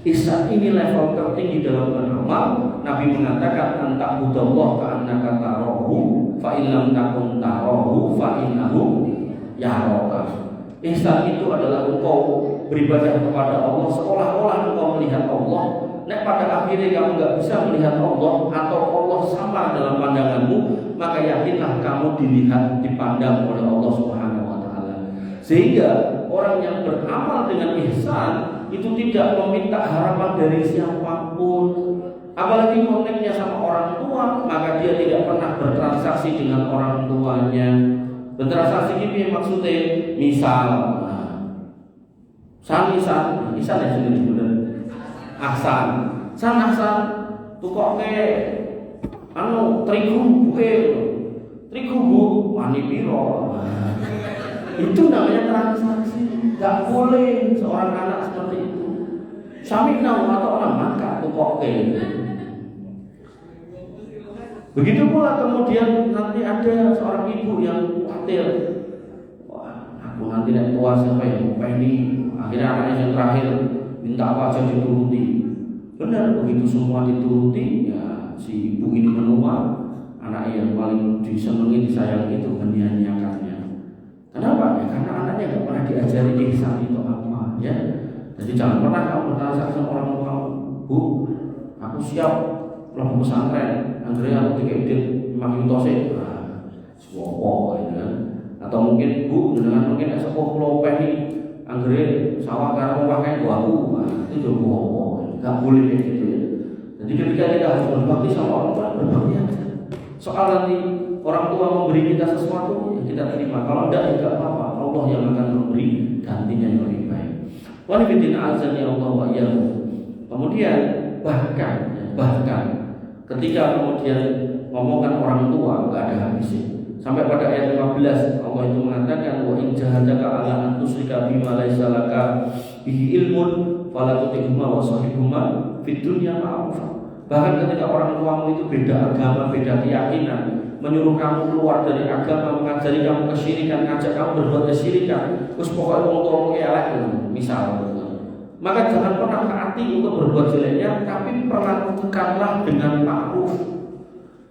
Ihsan ini level tertinggi dalam beramal. Nabi mengatakan antakbudallah ka'annaka tarahu fa in lam takun tarahu fa innahu yaraka. Ihsan itu adalah engkau beribadah kepada Allah seolah-olah engkau melihat Allah. Nek pada akhirnya kamu nggak bisa melihat Allah atau Allah sama dalam pandanganmu, maka yakinlah kamu dilihat, dipandang oleh Allah Subhanahu wa taala. Sehingga orang yang beramal dengan ihsan itu tidak meminta harapan dari siapapun. Apalagi konteksnya sama orang tua, maka dia tidak pernah bertransaksi dengan orang tuanya. Bertransaksi ini maksudnya misal Ihsan ya sendiri bener. Ahsan tukoke terigu bu wani piro. Itu namanya transaksi. Gak boleh seorang anak seperti itu. Samikna atau orang maka tukoke. Begitu pula kemudian nanti ada seorang ibu yang khawatir, wah aku nanti nek tua siapa yang ini, akhirnya anaknya yang terakhir minta apa aja dituruti. Benar, begitu semua dituruti, ya si ibu ini menua, anak yang paling disenangi, disayangi itu menyia-nyiakannya. Kenapa? Ya karena anaknya gak pernah diajari ihsan itu apa, ya. Jadi jangan pernah kamu bertransaksi sama orang tua, Bu, aku siap mlebu pesantren. Akhirnya aku dikit memang yutose, sewopo gitu kan. Atau mungkin Bu, dengan mungkin sepuh kula peni anggere sawah karo pakai aku, itu juga apa? Enggak boleh kayak gitu ya. Jadi ketika kita harus berbakti sama orang tua, berbakti aja. Soal nanti orang tua memberi kita sesuatu, ya kita terima. Kalau enggak, ya apa-apa. Allah yang akan memberi gantinya yang lebih baik. Walibidina azani Allah wa iyyahu. Kemudian bahkan ketika kemudian ngomongkan orang tua enggak ada habisnya. Sampai pada ayat 15 Allah itu mengatakan wa in jahadaka ala an tusyrika bima laysa laka bihi ilmun fala tuti'huma wa sahibhuma fid dunya ma'rufa. Bahkan ketika orang tuamu itu beda agama, beda keyakinan, menyuruh kamu keluar dari agama, mengajari kamu kesyirikan, ngajak kamu berbuat kesyirikan, terus pokoknya orang tuamu elek misal, maka jangan pernah taati untuk berbuat jeleknya, tapi perlakukanlah dengan ma'ruf.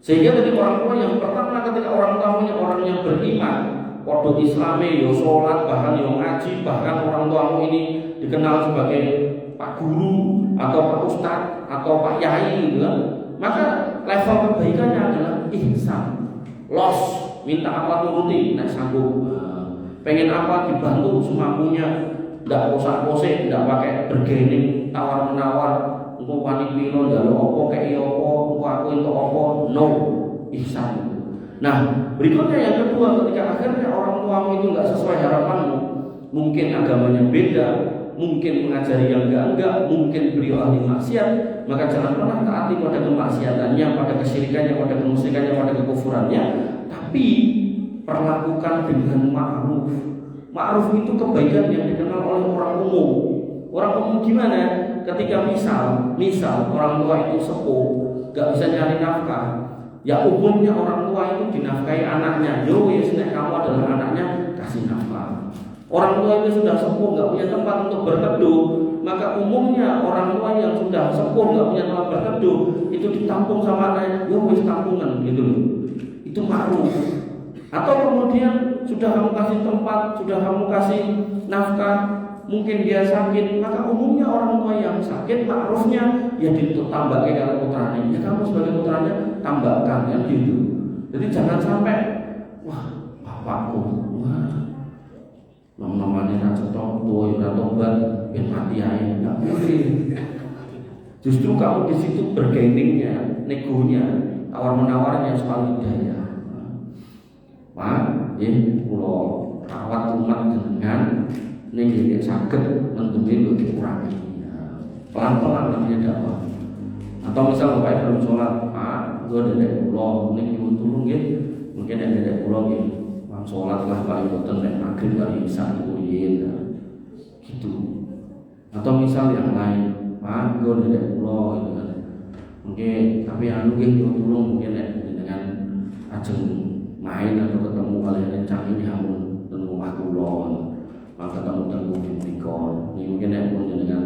Sehingga tadi orang tua yang pertama ketika orang tuanya orang yang beriman, waktu Islami, yo sholat, bahkan yo ngaji, bahkan orang tuamu ini dikenal sebagai Pak Guru atau Pak Ustadz atau Pak Yai, gitu kan? Maka level kebaikannya adalah ihsan. Los, minta apa turuti, nah sanggup. Pengen apa dibantu semampunya, tidak kosak-kosek, tidak pakai bergening, tawar menawar. Engkau wani piro njaluk apa kei apa, engkau aku entuk apa, no, ihsan. Nah, berikutnya yang kedua, ketika akhirnya orang tuamu itu enggak sesuai harapanmu, mungkin agamanya beda, mungkin mengajari yang enggak, mungkin beliau ahli maksiat, maka jangan pernah taati pada kemaksiatannya, pada kesyirikannya, pada kemusyrikannya, pada kekufurannya, tapi perlakukan dengan ma'ruf. Ma'ruf itu kebaikan yang dikenal oleh orang umum. Orang umum gimana? Ketika misal orang tua itu sepuh, gak bisa nyari nafkah, Ya umumnya orang tua itu dinafkahi anaknya. Yo wis nek kamu adalah anaknya, kasih nafkah. Orang tua itu sudah sepuh nggak punya tempat untuk berteduh, maka umumnya orang tua yang sudah sepuh nggak punya tempat berteduh itu ditampung sama anaknya. Yo wis tampungan gitu loh. Itu ma'ruf. Atau kemudian sudah kamu kasih tempat, sudah kamu kasih nafkah, mungkin dia sakit, maka umumnya orang tua yang sakit ma'rufnya ya ditambahkan kalau putranya. Ya kamu sebagai putranya tambahkan ya gitu. Jadi jangan sampai wah bapakku, wah mamanya rasa tua ya tobat biar mati aja, nggak boleh. Justru kamu di situ bergeningnya, negonya, tawar menawarnya soal hidayah. Pak, pulau rawat umat dengan ini sakit mendemi lo dikurangi. Pelan-pelan namanya dakwah. Atau misal bapak belum sholat, Pak, gue dedek pulau, ini turun gitu, mungkin ada dedek pulau gitu. Sholat lah paling boten nek maghrib kali isya kuyin gitu. Atau misal yang lain, Pak, gue dedek pulau gitu kan. Mungkin tapi anu nggih tulung mungkin nek dengan ajeng main atau ketemu kalian yang canggih di hamun dan rumah kulon, maka ketemu tengku bintikon. Ini mungkin nek pun dengan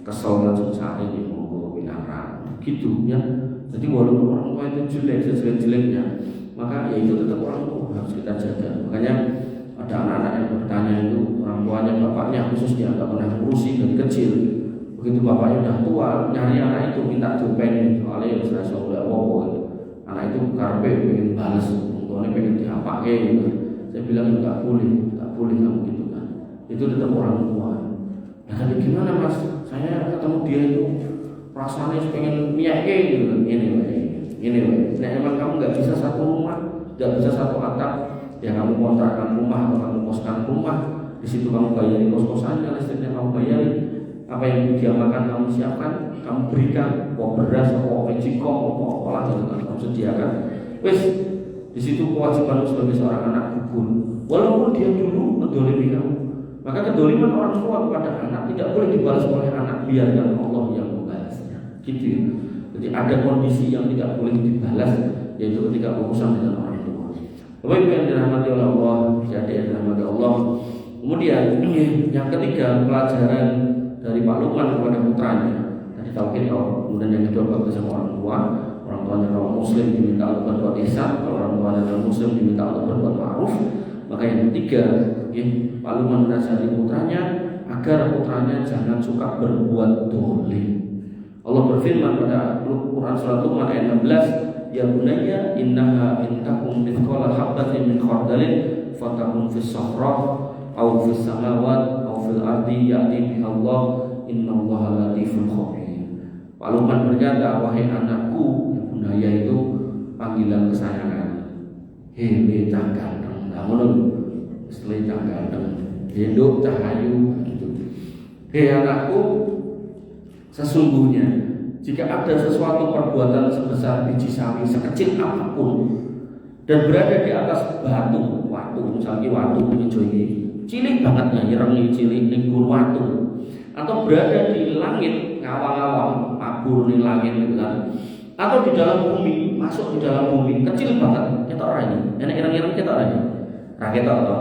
kesel dan susah ini monggo pinarang gitu ya. Jadi walaupun orang tua itu jelek sejelek-jeleknya, maka ya itu tetap orang tua harus kita jaga. Makanya ada anak-anak yang bertanya itu orang tuanya, bapaknya khususnya nggak pernah ngurusi dari kecil. Begitu bapaknya udah tua, nyari anak itu minta dopen, soalnya sudah sudah apa gitu. Anak itu karpe pengen balas, tuanya pengen diapain gitu. Saya bilang nggak boleh kamu gitu kan. Itu tetap orang tua. Nah tapi gimana mas? Saya ketemu dia itu perasaannya pengen miyake gitu. Ini nah emang kamu nggak bisa satu rumah, nggak bisa satu atap, ya kamu kontrakan rumah atau kamu koskan rumah, di situ kamu bayari kos-kosannya, listriknya kamu bayari, apa yang dia makan kamu siapkan, kamu berikan, mau beras, mau magicom, mau apalah gitu kan kamu sediakan. Wes di situ kewajibanmu sebagai seorang anak gugur, walaupun dia dulu mendolimi kamu, maka kedoliman orang tua kepada anak tidak boleh dibalas oleh anak, biarkan Allah yang membalasnya, gitu ya. Jadi ada kondisi yang tidak boleh dibalas, yaitu ketika urusan dengan orang tua. Bapak Ibu yang dirahmati oleh Allah, jadi yang dirahmati Allah. Kemudian yang ketiga, pelajaran dari Pak Lukman kepada putranya. Tadi tauhid, kemudian yang kedua bagi sama orang tua. Orang tuanya kalau Muslim diminta untuk berbuat ihsan, kalau orang tuanya kalau Muslim diminta untuk berbuat ma'ruf. Maka yang ketiga, Pak Lukman menasihati putranya agar putranya jangan suka berbuat dolim. Allah berfirman pada Quran surat Luqman ayat 16, ya bunayya innaha in takum mithqala habatin min khardalin fatakun fis sahrah aw fis samawat aw fil ardi ya'ti biha Allah innallaha latiful khabir. Pak Luqman berkata, wahai anakku, ya bunayya itu panggilan kesayangan. Hei cah ganteng, ngono istilah cah ganteng, hidup cahayu gitu. Hei anakku, sesungguhnya jika ada sesuatu perbuatan sebesar biji sawi sekecil apapun dan berada di atas watu, misalnya watu hijau ini cilik banget ya, ireng cilik ning watu, atau berada di langit ngawang-ngawang mabur di langit gitu kan, atau di dalam bumi, masuk di dalam bumi kecil banget, kita orang ini enak ireng-ireng kita orang ini rakyat atau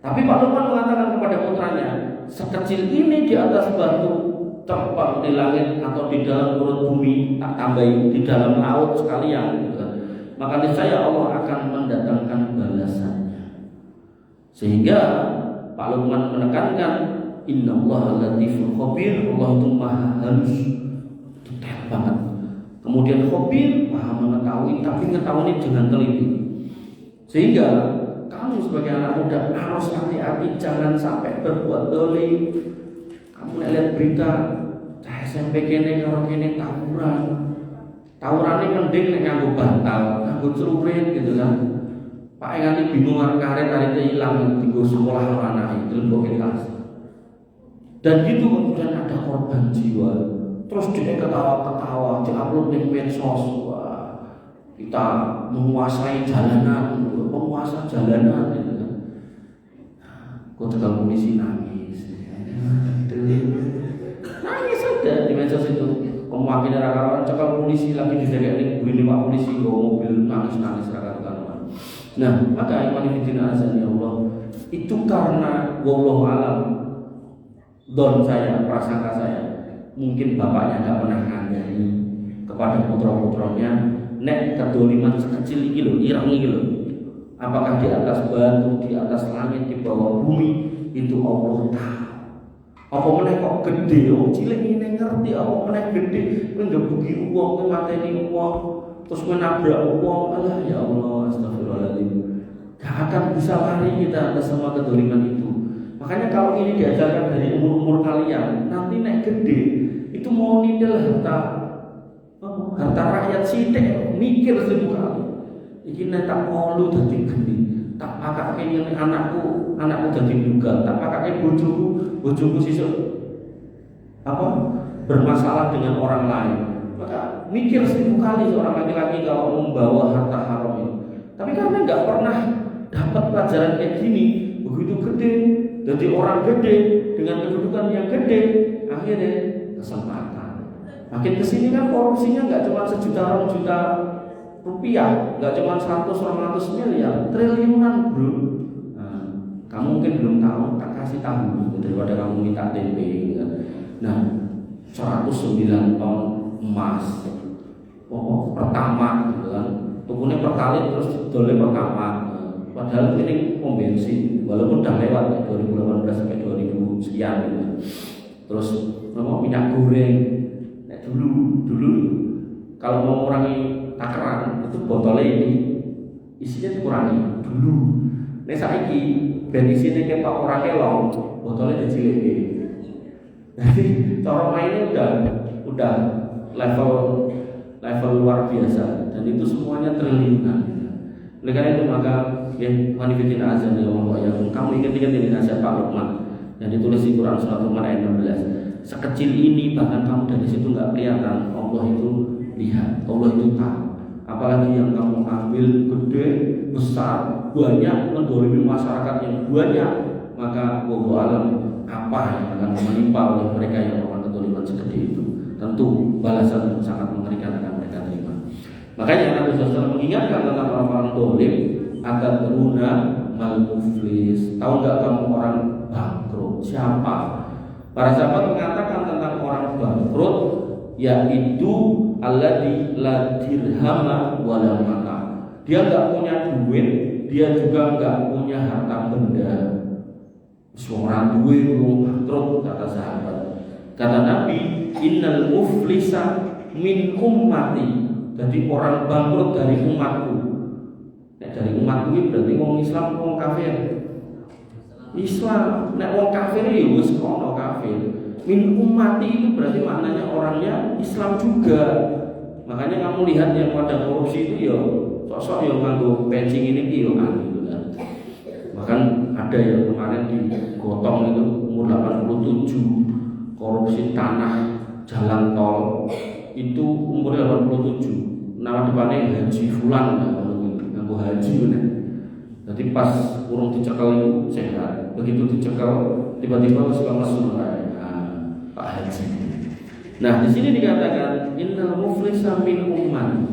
tapi Pak Lukman mengatakan kepada putranya, sekecil ini di atas batu, terbang di langit atau di dalam perut bumi, tak tambahin di dalam laut sekalian gitu kan. Maka niscaya Allah akan mendatangkan balasannya. Sehingga Pak Lukman menekankan innallaha latiful khabir, Allah itu maha halus, detail banget. Kemudian khabir, maha mengetahui, tapi mengetahui dengan teliti. Sehingga kamu sebagai anak muda harus hati-hati, jangan sampai berbuat dolim. Kamu lihat berita SMP kene karo kene tawurane mending nek nganggo bantal, nganggo celurit gitu kan. Pak nganti bingung karet karete ilang dienggo sekolah karo anake dilebokke kelas. Dan gitu kemudian ada korban jiwa. Terus dia ketawa-ketawa, diupload di medsos. Wah, kita menguasai jalanan, penguasa jalanan gitu kan. Kok tegal polisi nangis. Nangis ada di medsos itu. makin ra karuan cekal polisi lagi didekek ning Pak polisi nggo mobil nangis-nangis ra karuan. Nah, maka iman fillah azan ya Allah, itu karena wallahu alam don saya, prasangka saya, mungkin bapaknya enggak pernah ngandani kepada putra-putranya nek kedoliman sekecil iki lho, ireng iki lho. Apakah di atas batu, di atas langit, di bawah bumi, itu Allah tahu. Apa meneh kok gede, oh cilik ini ngerti apa meneh gede, kowe ngebuki wong, kowe mateni wong, terus kowe nabrak wong, alah ya Allah, astagfirullahaladzim. Gak akan bisa lari kita atas semua kedoliman itu. Makanya kalau ini diajarkan dari umur-umur kalian, nanti nek gede, itu mau nidel harta rakyat sithik, mikir 1000 kali. Iki nek tak molu dadi geni, tak pakake ngene anakku dadi dugal, tak pakake bojoku sesuk bermasalah dengan orang lain. Maka mikir 1000 kali seorang laki-laki kalau membawa harta haram itu. Tapi karena nggak pernah dapat pelajaran kayak gini, begitu gede, jadi orang gede dengan kedudukan yang gede, akhirnya kesempatan. Makin kesini kan korupsinya nggak cuma sejuta 2 juta rupiah, nggak cuma 100-200 miliar, triliunan bro. Nah, kamu mungkin belum tahu, tak kasih tahu daripada kamu minta tempe kan. Nah, 109 ton emas, pertama gitu kan, tukunya pertalit terus dolnya pertama. Padahal ini pom bensin, walaupun udah lewat ya, 2018 sampai 2000 sekian gitu. Terus minyak goreng, nah, dulu kalau mau mengurangi takaran itu botolnya ini isinya dikurangi dulu. Nek saiki ben isine ketok ora kelong, botolnya diciliki. Jadi cara mainnya udah level luar biasa dan itu semuanya triliunan. Oleh karena itu maka ya manifestin azan ya Allah ya. Kamu ingat-ingat ini nasihat Pak Luqman yang ditulis di Quran surat Luqman ayat 16. Sekecil ini bahkan kamu dari situ nggak kelihatan, Allah itu lihat, Allah itu tahu. Apalagi yang kamu ambil gede, besar, banyak, mendolimi masyarakat yang banyak, maka wallahu alam apa yang akan menimpa oleh mereka yang melakukan kedoliman segede itu. Tentu balasan yang sangat mengerikan akan mereka terima. Makanya Nabi SAW mengingatkan tentang orang-orang dolim, atadruna mal muflis. Tahu nggak kamu orang bangkrut siapa? Para sahabat mengatakan tentang orang bangkrut, yaitu alladzi la dirhama wala mata. Dia nggak punya duit, dia juga nggak punya harta benda. Seorang duit belum bangkrut, kata sahabat. Kata Nabi, innal muflisa min ummati. Jadi orang bangkrut dari umatku. Nek dari umatku ini berarti wong Islam, wong kafir. Islam, nek wong kafir ya wis kono kafir. Min ummati itu berarti maknanya orangnya Islam juga. Makanya kamu lihat yang pada korupsi itu ya sosok yang nganggo pencing ini gitu kan. Bahkan ada yang kemarin di Gotong itu umur 87, korupsi tanah jalan tol itu umur 87. Nama depannya Haji Fulan, nganggo haji bener. Jadi pas urung dicekal itu sehat, begitu dicekal tiba-tiba suka mesum Pak Haji. Nah, di sini dikatakan innal muflisa min ummati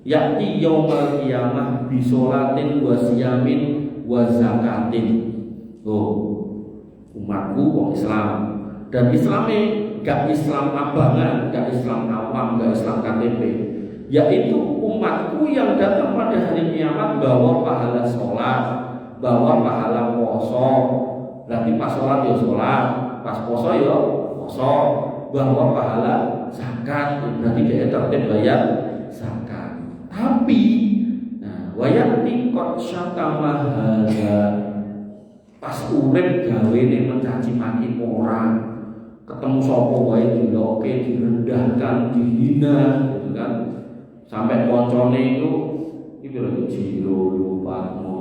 ya'ti yaumal qiyamah bi sholatin wa siyamin wa zakatin. Oh, umatku wong Islam dan Islamnya gak Islam abangan, gak Islam awam, gak Islam KTP, yaitu umatku yang datang pada hari kiamat bawa pahala sholat, bawa pahala poso. Berarti pas sholat ya sholat, pas poso ya poso, bawa pahala zakat, berarti dia tertib bayar zakat. Tapi wayati kot syatama hadza, pas urip gawe nek mencaci maki orang, ketemu sopo wae diloke, direndahkan, dihina gitu kan. Sampai koncone itu lho Jiro, Patmo,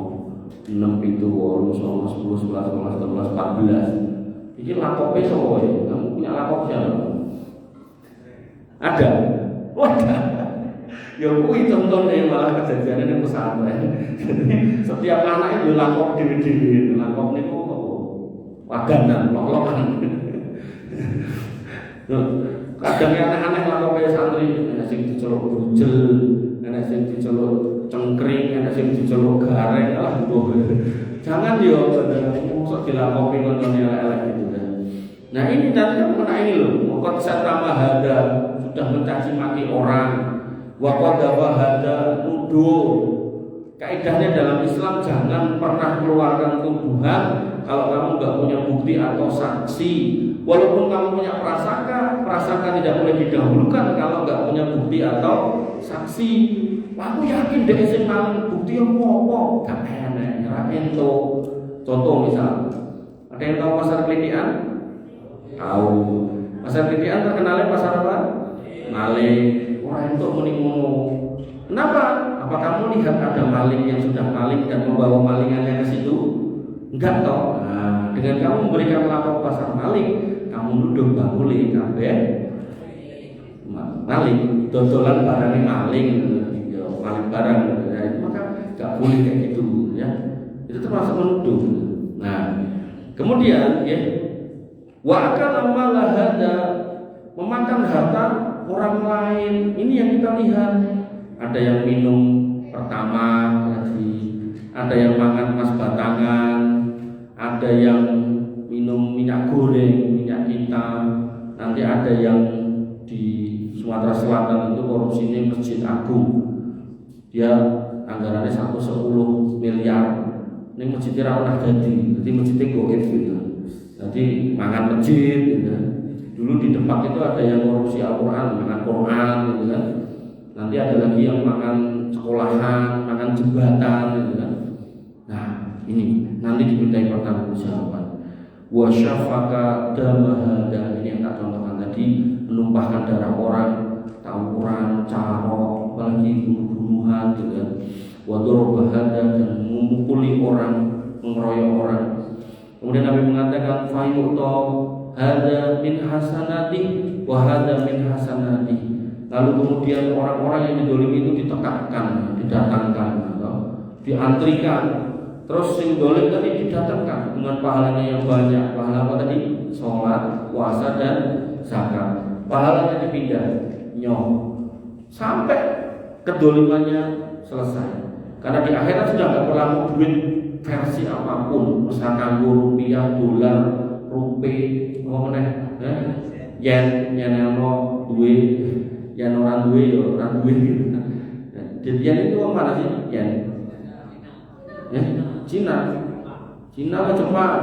6 itu 8 10 11 12 13 14. Iki lakope sapa ya? Kamu punya lakop siapa? Ada. Wadah. Ya kuwi contohnya malah kejadian ini pesantren. Jadi setiap anak itu lakop dhewe-dhewe. Lakop niku apa? Waganan, lolokan. Kadang aneh-aneh lah kok kayak santri, enak sing diceluk brujel, enak sing diceluk cengkring, enak sing diceluk gareng, jangan yo, sok dilakopi konconnya elek gitu kan. Nah ini nanti kan kena ini loh, mokot satama hada sudah mencaci maki orang, wakodaba hada nuduh. Kaidahnya dalam Islam jangan pernah keluarkan tuduhan kalau kamu nggak punya bukti atau saksi. Walaupun kamu punya prasangka tidak boleh didahulukan kalau nggak punya bukti atau saksi. Aku yakin dia sing maling, bukti yang apa? Gak enak, nyerahin tuh. Contoh misal, ada yang tahu pasar Klitian? Tahu. Pasar Klitian terkenalnya pasar apa? Maling. Orang itu menimu. Kenapa? Apa kamu lihat ada maling yang sudah maling dan membawa malingannya ke situ? Enggak toh. Nah, dengan kamu memberikan lapor pasar maling, kamu nuduh bahuli kabeh maling, dodolan barangnya maling, maling barang, ya, maka nggak boleh kayak gitu, ya. Itu termasuk menuduh. Nah, kemudian ya, wa akala mala hada, memakan harta orang lain. Ini yang kita lihat. Ada yang minum pertama lagi, ada yang makan mas batangan, ada yang minum minyak goreng, minyak hitam. Nanti ada yang di Sumatera Selatan itu korupsinya Masjid Agung, dia anggarannya 110 miliar. Ini masjidnya rawat jadi masjidnya goib gitu. Jadi makan masjid gitu. Dulu di Demak itu ada yang korupsi Al-Quran, makan Quran gitu kan. Nanti ada lagi yang makan sekolahan, makan jembatan gitu kan. Nah ini nanti dimintai pertanggungjawaban. Wa syafaka damahada, ini yang tak contohkan tadi, menumpahkan darah orang, tawuran, carok, apalagi bunuh-bunuhan gitu kan. Wa darbahada, dan memukuli orang, mengeroyok orang. Kemudian Nabi mengatakan fayu'ta hada min hasanati wa hada min hasanati. Lalu kemudian orang-orang yang didolimi itu ditekankan, didatangkan, atau diantrikan. Terus yang dolim tadi didatangkan dengan pahalanya yang banyak. Pahala apa tadi? Sholat, puasa, dan zakat. Pahalanya dipindah, sampai kedolimannya selesai. Karena di akhirat sudah nggak perlu duit versi apapun, misalkan rupiah, dolar, rupiah, yen, duit. Yang orang duit gitu. Jadi yen itu mana sih? Yen. Ya, Cina apa Jepang?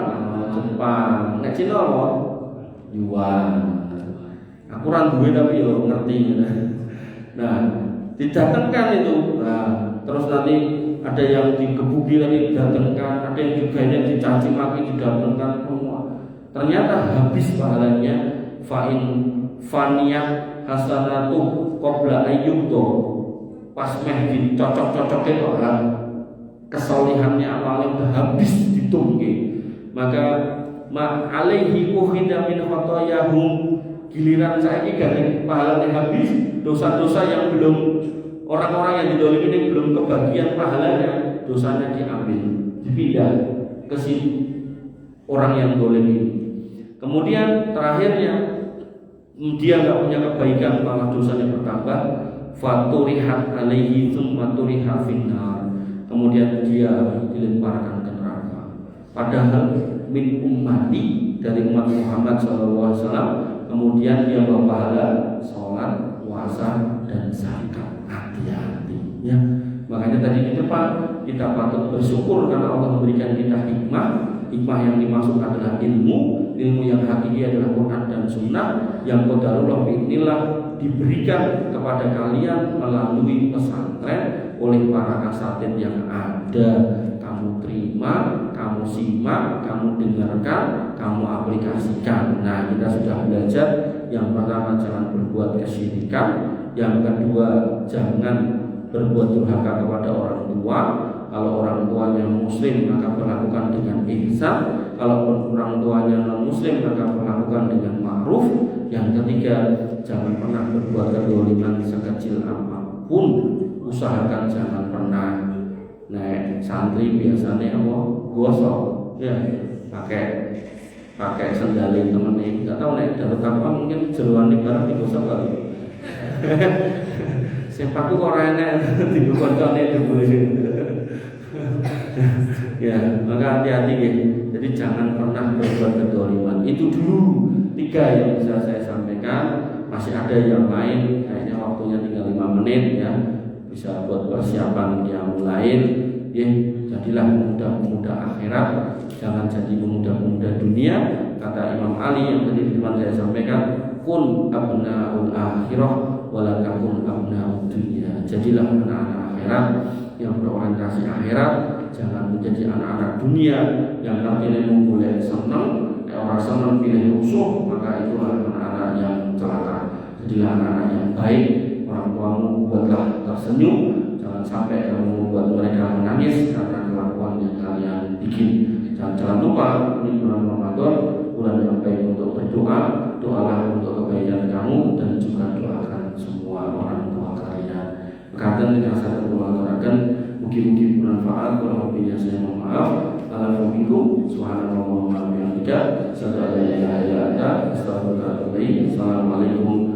Jepang. Nek Cina apa? Yuan. Aku orang duit tapi yo ngerti gitu. Nah, didatangkan itu. Nah, terus nanti ada yang digebuki lagi didatangkan, ada yang juga yang dicaci maki didatangkan semua. Ternyata habis pahalanya faniyah hasanatu qabla ayyubto, pas meh dicocok-cocokin orang kesolihannya awalnya udah habis ditunggu, maka alaihi ukhida min khotoyahum, giliran saya ini gak pahalanya habis, dosa-dosa yang belum, orang-orang yang didolimi ini belum kebagian pahalanya, dosanya diambil, dipindah ke si orang yang dolim ini. Kemudian terakhirnya dia nggak punya kebaikan, malah dosanya bertambah. Faturihat alaihi tsumma turiha finnar, kemudian dia dilemparkan ke neraka. Padahal min ummati, dari umat Muhammad SAW, kemudian dia bawa pahala sholat, puasa, dan zakat. Hati-hati ya. Makanya tadi di depan kita patut bersyukur karena Allah memberikan kita hikmah. Hikmah yang dimaksud adalah ilmu yang hakiki adalah Quran dan Sunnah yang qadarullah inilah diberikan kepada kalian melalui pesantren oleh para asatidz yang ada. Kamu terima, kamu simak, kamu dengarkan, kamu aplikasikan. Nah, kita sudah belajar yang pertama jangan berbuat kesyirikan, yang kedua jangan berbuat durhaka kepada orang tua. Kalau orang tuanya muslim maka perlakukan dengan ihsan, kalau orang tuanya non muslim maka perlakukan dengan ma'ruf. Yang ketiga, jangan pernah berbuat kezaliman sekecil apapun, usahakan jangan pernah santri biasanya apa gosok ya pakai sendalin temennya, nggak tahu dapat apa, mungkin jeroan barang digosok kali. Sepaku kok ora enek digo koncone jebule. Ya, maka hati-hati ya. Jadi jangan pernah berbuat kedzaliman. Itu dulu 3 yang bisa saya sampaikan. Masih ada yang lain, kayaknya waktunya tinggal 5 menit ya. Bisa buat persiapan yang lain. Ya, jadilah pemuda-pemuda akhirat, jangan jadi pemuda-pemuda dunia. Kata Imam Ali yang tadi di depan saya sampaikan, kun abnaul akhirah wala takun abnaud dunia. Jadilah anak-anak akhirat yang berorientasi akhirat, jangan menjadi anak-anak dunia yang nanti boleh senang, orang senang pilih rusuh, maka itulah anak-anak yang celaka. Jadilah anak-anak yang baik, orang tuamu buatlah tersenyum, jangan sampai kamu membuat mereka menangis karena kelakuan yang kalian bikin. Jangan lupa ini bulan Ramadan, bulan yang baik untuk berdoa, doalah untuk kebaikan kamu dan juga doakan semua orang tua kalian. Berkaitan dengan satu mengatakan mungkin bermanfaat, kalau lebihnya saya mohon maaf. Alhamdulillah, subhanallah wa bihamdihi, asyhadu an la ilaha illa anta, astaghfiruka wa atubu ilaik. Assalamualaikum